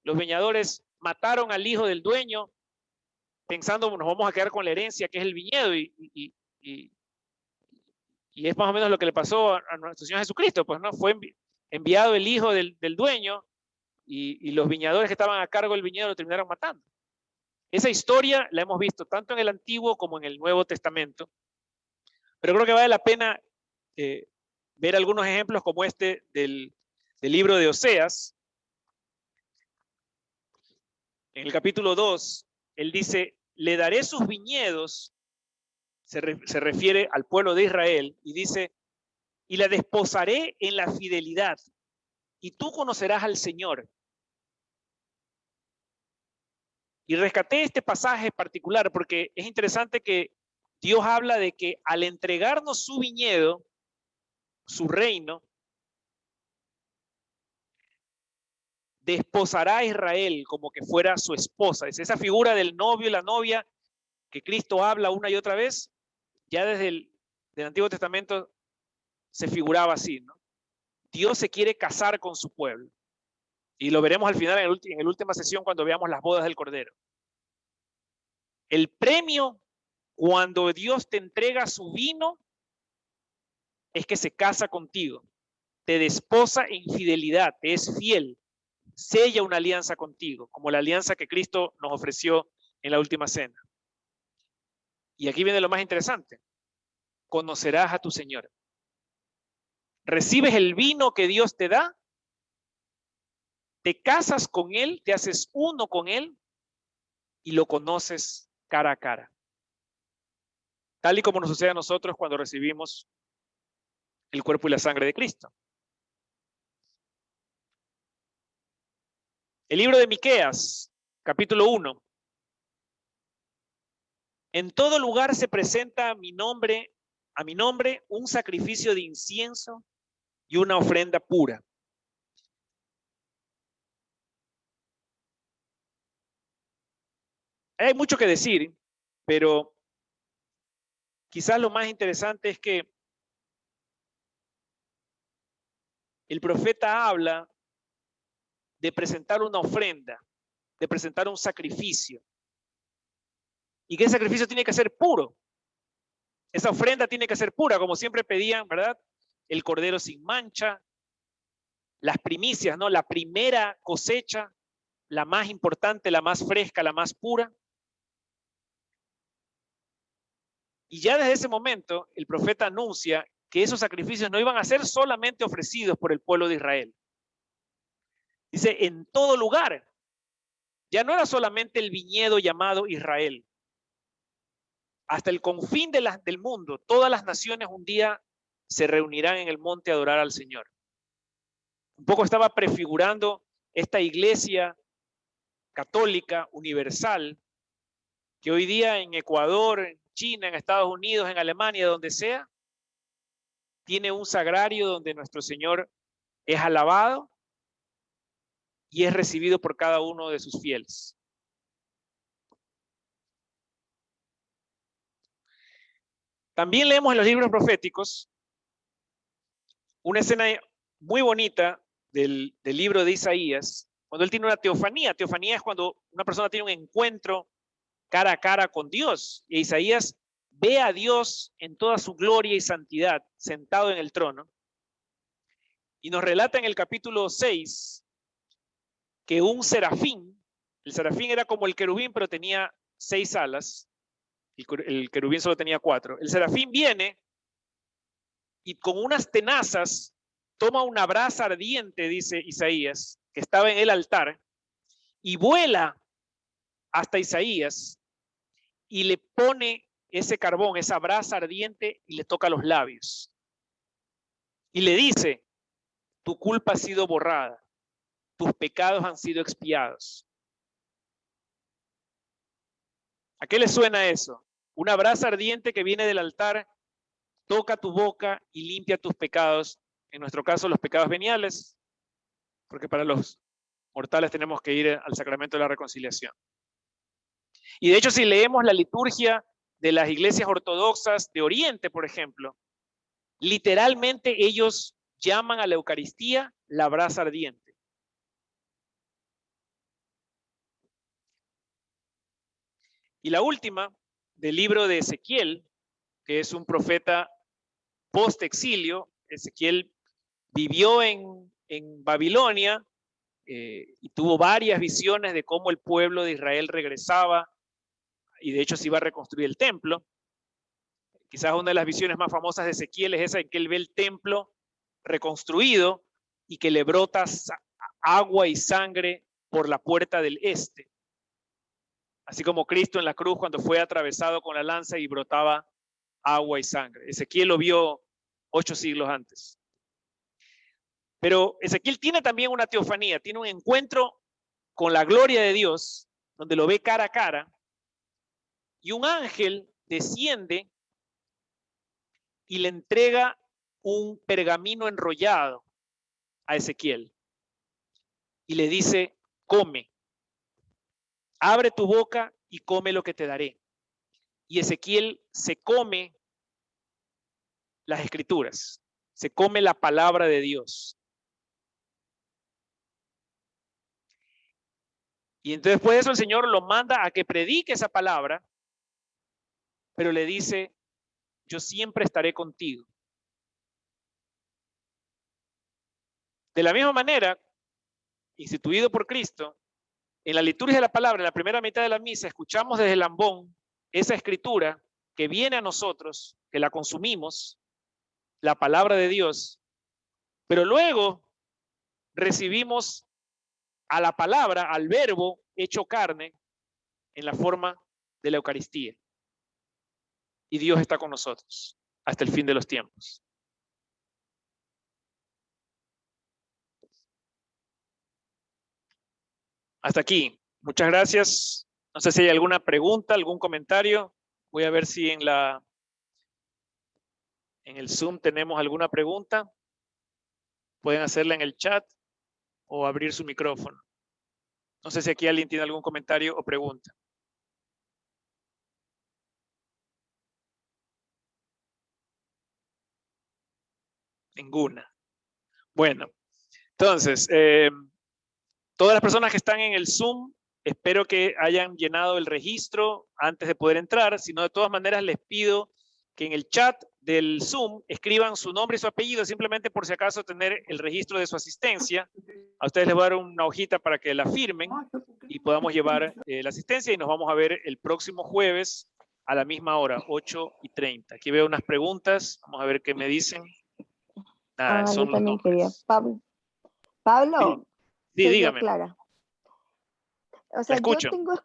viñadores mataron al hijo del dueño, pensando nos vamos a quedar con la herencia que es el viñedo. Y es más o menos lo que le pasó a nuestro Señor Jesucristo. Pues no, fue enviado el hijo del dueño y los viñadores que estaban a cargo del viñedo lo terminaron matando. Esa historia la hemos visto tanto en el Antiguo como en el Nuevo Testamento. Pero creo que vale la pena ver algunos ejemplos como este del libro de Oseas. En el capítulo 2, él dice: le daré sus viñedos, se refiere al pueblo de Israel, y dice: y la desposaré en la fidelidad, y tú conocerás al Señor. Y rescaté este pasaje particular porque es interesante que Dios habla de que al entregarnos su viñedo, su reino, desposará a Israel como que fuera su esposa. Es esa figura del novio y la novia que Cristo habla una y otra vez. Ya desde el Antiguo Testamento se figuraba así, ¿no? Dios se quiere casar con su pueblo. Y lo veremos al final en la última sesión cuando veamos las bodas del Cordero. El premio cuando Dios te entrega su vino es que se casa contigo, te desposa en fidelidad, te es fiel, sella una alianza contigo, como la alianza que Cristo nos ofreció en la última cena. Y aquí viene lo más interesante: conocerás a tu Señor. Recibes el vino que Dios te da, te casas con Él, te haces uno con Él y lo conoces cara a cara. Tal y como nos sucede a nosotros cuando recibimos el cuerpo y la sangre de Cristo. El libro de Miqueas, capítulo 1. En todo lugar se presenta a mi nombre un sacrificio de incienso y una ofrenda pura. Hay mucho que decir, pero quizás lo más interesante es que el profeta habla de presentar una ofrenda, de presentar un sacrificio. Y que ese sacrificio tiene que ser puro. Esa ofrenda tiene que ser pura, como siempre pedían, ¿verdad? El cordero sin mancha, las primicias, ¿no? La primera cosecha, la más importante, la más fresca, la más pura. Y ya desde ese momento, el profeta anuncia que esos sacrificios no iban a ser solamente ofrecidos por el pueblo de Israel. Dice, en todo lugar. Ya no era solamente el viñedo llamado Israel. Hasta el confín del mundo, todas las naciones un día se reunirán en el monte a adorar al Señor. Un poco estaba prefigurando esta iglesia católica universal que hoy día en Ecuador, en China, en Estados Unidos, en Alemania, donde sea, tiene un sagrario donde nuestro Señor es alabado y es recibido por cada uno de sus fieles. También leemos en los libros proféticos una escena muy bonita del libro de Isaías, cuando él tiene una teofanía. Teofanía es cuando una persona tiene un encuentro cara a cara con Dios. Y Isaías ve a Dios en toda su gloria y santidad, sentado en el trono. Y nos relata en el capítulo 6 que un serafín, el serafín era como el querubín, pero tenía 6 alas. El querubín solo tenía 4. El serafín viene y con unas tenazas toma una brasa ardiente, dice Isaías, que estaba en el altar, y vuela hasta Isaías y le pone ese carbón, esa brasa ardiente, y le toca los labios. Y le dice, tu culpa ha sido borrada, tus pecados han sido expiados. ¿A qué le suena eso? Una brasa ardiente que viene del altar, toca tu boca y limpia tus pecados. En nuestro caso, los pecados veniales, porque para los mortales tenemos que ir al sacramento de la reconciliación. Y de hecho, si leemos la liturgia de las iglesias ortodoxas de Oriente, por ejemplo, literalmente ellos llaman a la Eucaristía la brasa ardiente. Y la última, del libro de Ezequiel, que es un profeta post-exilio. Ezequiel vivió en Babilonia y tuvo varias visiones de cómo el pueblo de Israel regresaba y de hecho se iba a reconstruir el templo. Quizás una de las visiones más famosas de Ezequiel es esa en que él ve el templo reconstruido y que le brota agua y sangre por la puerta del este. Así como Cristo en la cruz cuando fue atravesado con la lanza y brotaba agua y sangre. Ezequiel lo vio 8 siglos antes. Pero Ezequiel tiene también una teofanía, tiene un encuentro con la gloria de Dios, donde lo ve cara a cara, y un ángel desciende y le entrega un pergamino enrollado a Ezequiel y le dice: come, abre tu boca y come lo que te daré. Y Ezequiel se come las escrituras, se come la palabra de Dios. Y entonces después de eso el Señor lo manda a que predique esa palabra, pero le dice: yo siempre estaré contigo. De la misma manera, instituido por Cristo, en la liturgia de la palabra, en la primera mitad de la misa, escuchamos desde el ambón esa escritura que viene a nosotros, que la consumimos, la palabra de Dios, pero luego recibimos a la palabra, al verbo hecho carne, en la forma de la Eucaristía. Y Dios está con nosotros hasta el fin de los tiempos. Hasta aquí. Muchas gracias. No sé si hay alguna pregunta, algún comentario. Voy a ver si en el Zoom tenemos alguna pregunta. Pueden hacerla en el chat o abrir su micrófono. No sé si aquí alguien tiene algún comentario o pregunta. Ninguna. Bueno, entonces, todas las personas que están en el Zoom, espero que hayan llenado el registro antes de poder entrar. Si no, de todas maneras les pido que en el chat del Zoom escriban su nombre y su apellido, simplemente por si acaso tener el registro de su asistencia. A ustedes les voy a dar una hojita para que la firmen y podamos llevar la asistencia, y nos vamos a ver el próximo jueves a la misma hora, 8:30. Aquí veo unas preguntas, vamos a ver qué me dicen. Nada, son yo también los quería. Pablo, sí, soy yo, dígame. Clara. O La sea, escucho. yo tengo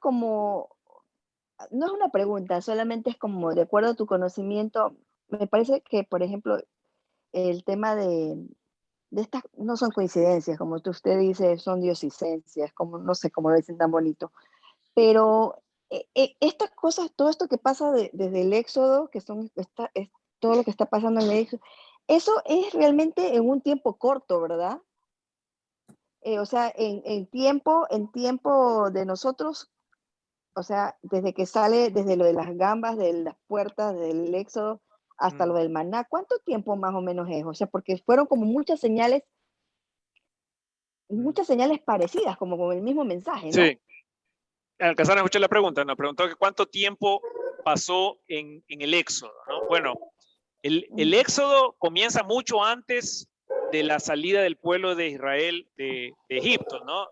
no es una pregunta, solamente es como, de acuerdo a tu conocimiento, me parece que, por ejemplo, el tema de estas, no son coincidencias, como usted dice, son diosidencias, como, no sé cómo lo dicen tan bonito, pero estas cosas, todo esto que pasa desde el Éxodo, que es todo lo que está pasando en el Éxodo, eso es realmente en un tiempo corto, ¿verdad? O sea, en tiempo de nosotros, o sea, desde que sale, desde lo de las gambas, de las puertas, del Éxodo, hasta lo del maná, ¿cuánto tiempo más o menos es? O sea, porque fueron como muchas señales parecidas, como con el mismo mensaje, ¿no? Sí. ¿Alcanzaron a escuchar la pregunta? Nos preguntó que cuánto tiempo pasó en el Éxodo, ¿no? Bueno, el Éxodo comienza mucho antes de la salida del pueblo de Israel de Egipto, ¿no?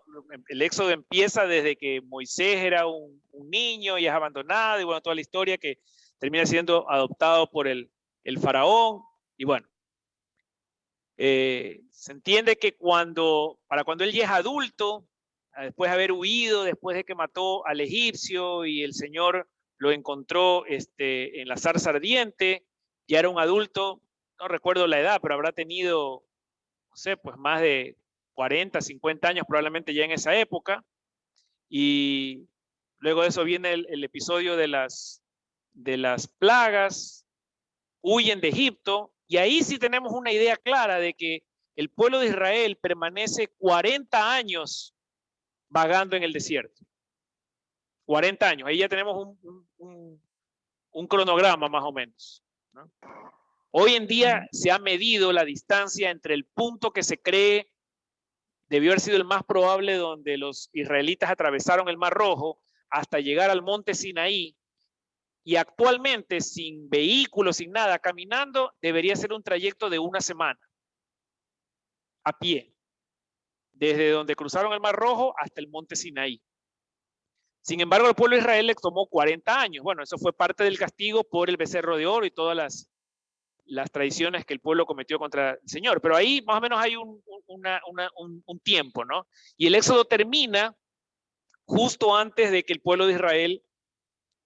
El Éxodo empieza desde que Moisés era un niño y es abandonado, y bueno, toda la historia que termina siendo adoptado por el faraón, y bueno. Se entiende que para cuando él ya es adulto, después de haber huido, después de que mató al egipcio y el Señor lo encontró en la zarza ardiente, ya era un adulto, no recuerdo la edad, pero habrá tenido, no sé, pues más de 40, 50 años probablemente ya en esa época. Y luego de eso viene el episodio de las plagas, huyen de Egipto, y ahí sí tenemos una idea clara de que el pueblo de Israel permanece 40 años vagando en el desierto. 40 años. Ahí ya tenemos un cronograma más o menos, ¿no? Hoy en día se ha medido la distancia entre el punto que se cree debió haber sido el más probable, donde los israelitas atravesaron el Mar Rojo hasta llegar al monte Sinaí, y actualmente sin vehículos, sin nada, caminando, debería ser un trayecto de una semana a pie, desde donde cruzaron el Mar Rojo hasta el monte Sinaí. Sin embargo, al pueblo de Israel le tomó 40 años. Bueno, eso fue parte del castigo por el becerro de oro y todas las traiciones que el pueblo cometió contra el Señor. Pero ahí más o menos hay un tiempo, ¿no? Y el éxodo termina justo antes de que el pueblo de Israel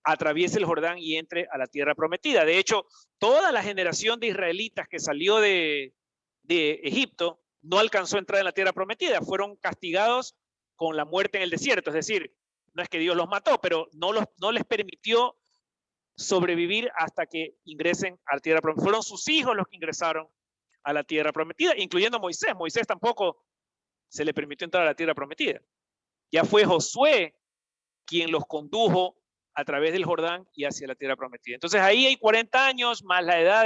atraviese el Jordán y entre a la tierra prometida. De hecho, toda la generación de israelitas que salió de Egipto no alcanzó a entrar en la tierra prometida. Fueron castigados con la muerte en el desierto. Es decir, no es que Dios los mató, pero no les permitió sobrevivir hasta que ingresen a la tierra prometida. Fueron sus hijos los que ingresaron a la tierra prometida, incluyendo Moisés. Moisés tampoco se le permitió entrar a la tierra prometida. Ya fue Josué quien los condujo a través del Jordán y hacia la tierra prometida. Entonces ahí hay 40 años más la edad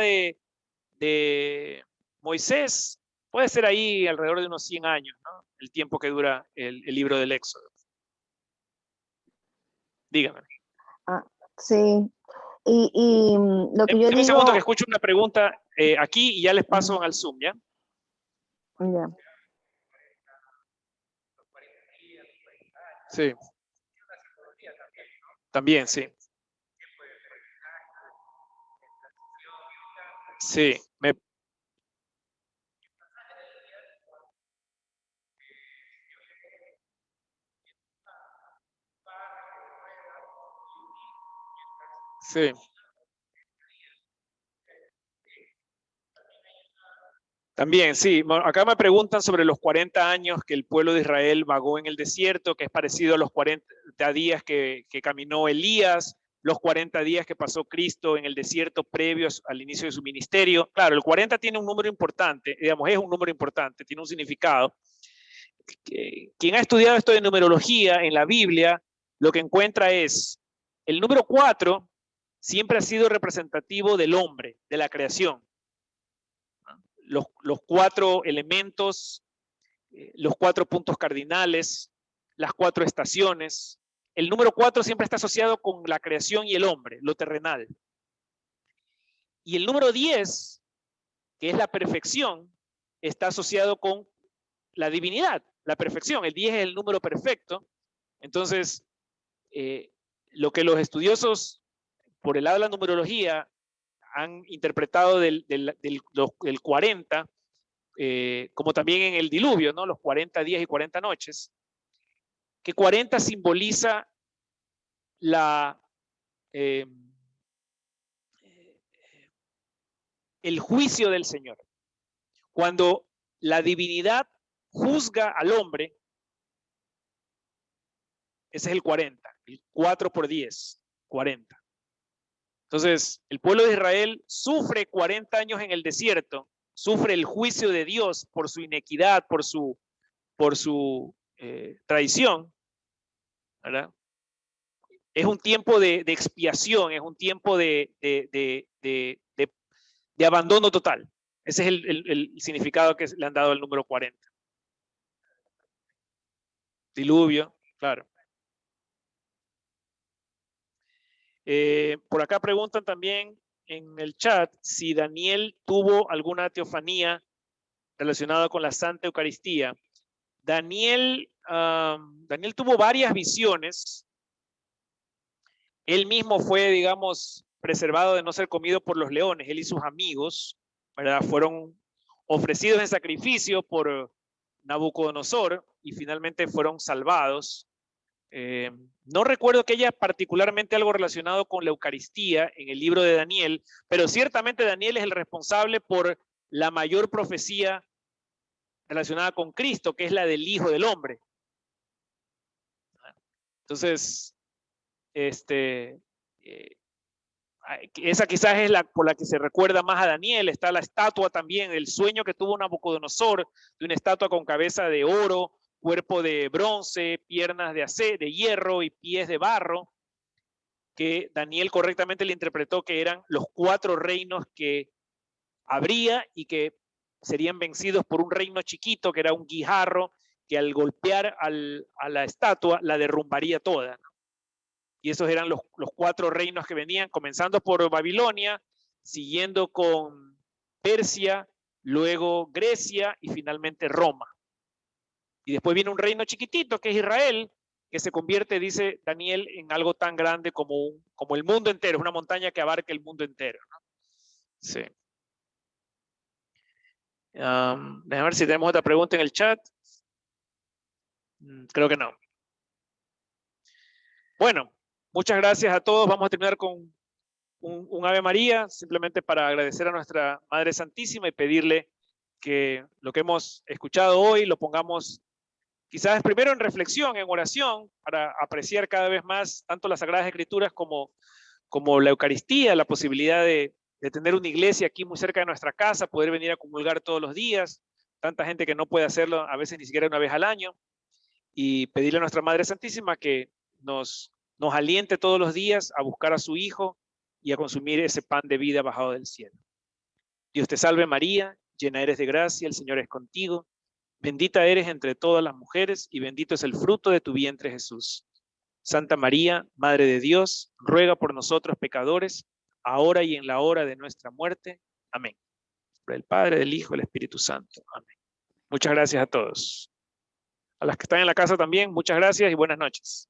de Moisés. Puede ser ahí alrededor de unos 100 años, ¿no? El tiempo que dura el libro del Éxodo. Dígame. Sí. Y lo que yo Deme digo... un segundo que escucho una pregunta aquí y ya les paso al Zoom, ¿ya? Ya. Sí. También, sí. Sí. Sí. También, sí. Acá me preguntan sobre los 40 años que el pueblo de Israel vagó en el desierto, que es parecido a los 40 días que caminó Elías, los 40 días que pasó Cristo en el desierto previos al inicio de su ministerio. Claro, el 40 tiene un número importante, digamos, es un número importante, tiene un significado. Quien ha estudiado esto de numerología en la Biblia, lo que encuentra es el número 4 siempre ha sido representativo del hombre, de la creación. Los 4 elementos, los 4 puntos cardinales, las 4 estaciones. El número 4 siempre está asociado con la creación y el hombre, lo terrenal. Y el número 10, que es la perfección, está asociado con la divinidad, la perfección. El 10 es el número perfecto. Entonces, lo que los estudiosos por el lado de la numerología han interpretado del 40, como también en el diluvio, ¿no? Los 40 días y 40 noches, que 40 simboliza el juicio del Señor. Cuando la divinidad juzga al hombre, ese es el 40, el 4 por 10, 40. Entonces, el pueblo de Israel sufre 40 años en el desierto, sufre el juicio de Dios por su inequidad, por su traición, ¿verdad? Es un tiempo de expiación, es un tiempo de abandono total. Ese es el significado que le han dado al número 40. Diluvio, claro. Por acá preguntan también en el chat si Daniel tuvo alguna teofanía relacionada con la Santa Eucaristía. Daniel tuvo varias visiones. Él mismo fue, digamos, preservado de no ser comido por los leones. Él y sus amigos, ¿verdad? Fueron ofrecidos en sacrificio por Nabucodonosor y finalmente fueron salvados. No recuerdo que haya particularmente algo relacionado con la Eucaristía en el libro de Daniel, pero ciertamente Daniel es el responsable por la mayor profecía relacionada con Cristo, que es la del Hijo del Hombre. Entonces, esa quizás es la por la que se recuerda más a Daniel. Está la estatua también, el sueño que tuvo Nabucodonosor, de una estatua con cabeza de oro, cuerpo de bronce, piernas de acero, de hierro y pies de barro, que Daniel correctamente le interpretó que eran los 4 reinos que habría y que serían vencidos por un reino chiquito, que era un guijarro, que al golpear a la estatua la derrumbaría toda, ¿no? Y esos eran los 4 reinos que venían, comenzando por Babilonia, siguiendo con Persia, luego Grecia y finalmente Roma. Y después viene un reino chiquitito que es Israel, que se convierte, dice Daniel, en algo tan grande como el mundo entero, es una montaña que abarca el mundo entero, ¿no? Sí. Déjame ver si tenemos otra pregunta en el chat. Creo que no. Bueno, muchas gracias a todos. Vamos a terminar con un Ave María, simplemente para agradecer a nuestra Madre Santísima y pedirle que lo que hemos escuchado hoy lo pongamos quizás primero en reflexión, en oración, para apreciar cada vez más tanto las Sagradas Escrituras como la Eucaristía, la posibilidad de tener una iglesia aquí muy cerca de nuestra casa, poder venir a comulgar todos los días, tanta gente que no puede hacerlo a veces ni siquiera una vez al año, y pedirle a nuestra Madre Santísima que nos aliente todos los días a buscar a su Hijo y a consumir ese pan de vida bajado del cielo. Dios te salve María, llena eres de gracia, el Señor es contigo, bendita eres entre todas las mujeres y bendito es el fruto de tu vientre Jesús. Santa María, Madre de Dios, ruega por nosotros pecadores, ahora y en la hora de nuestra muerte. Amén. Por el Padre, del Hijo, del Espíritu Santo. Amén. Muchas gracias a todos. A las que están en la casa también, muchas gracias y buenas noches.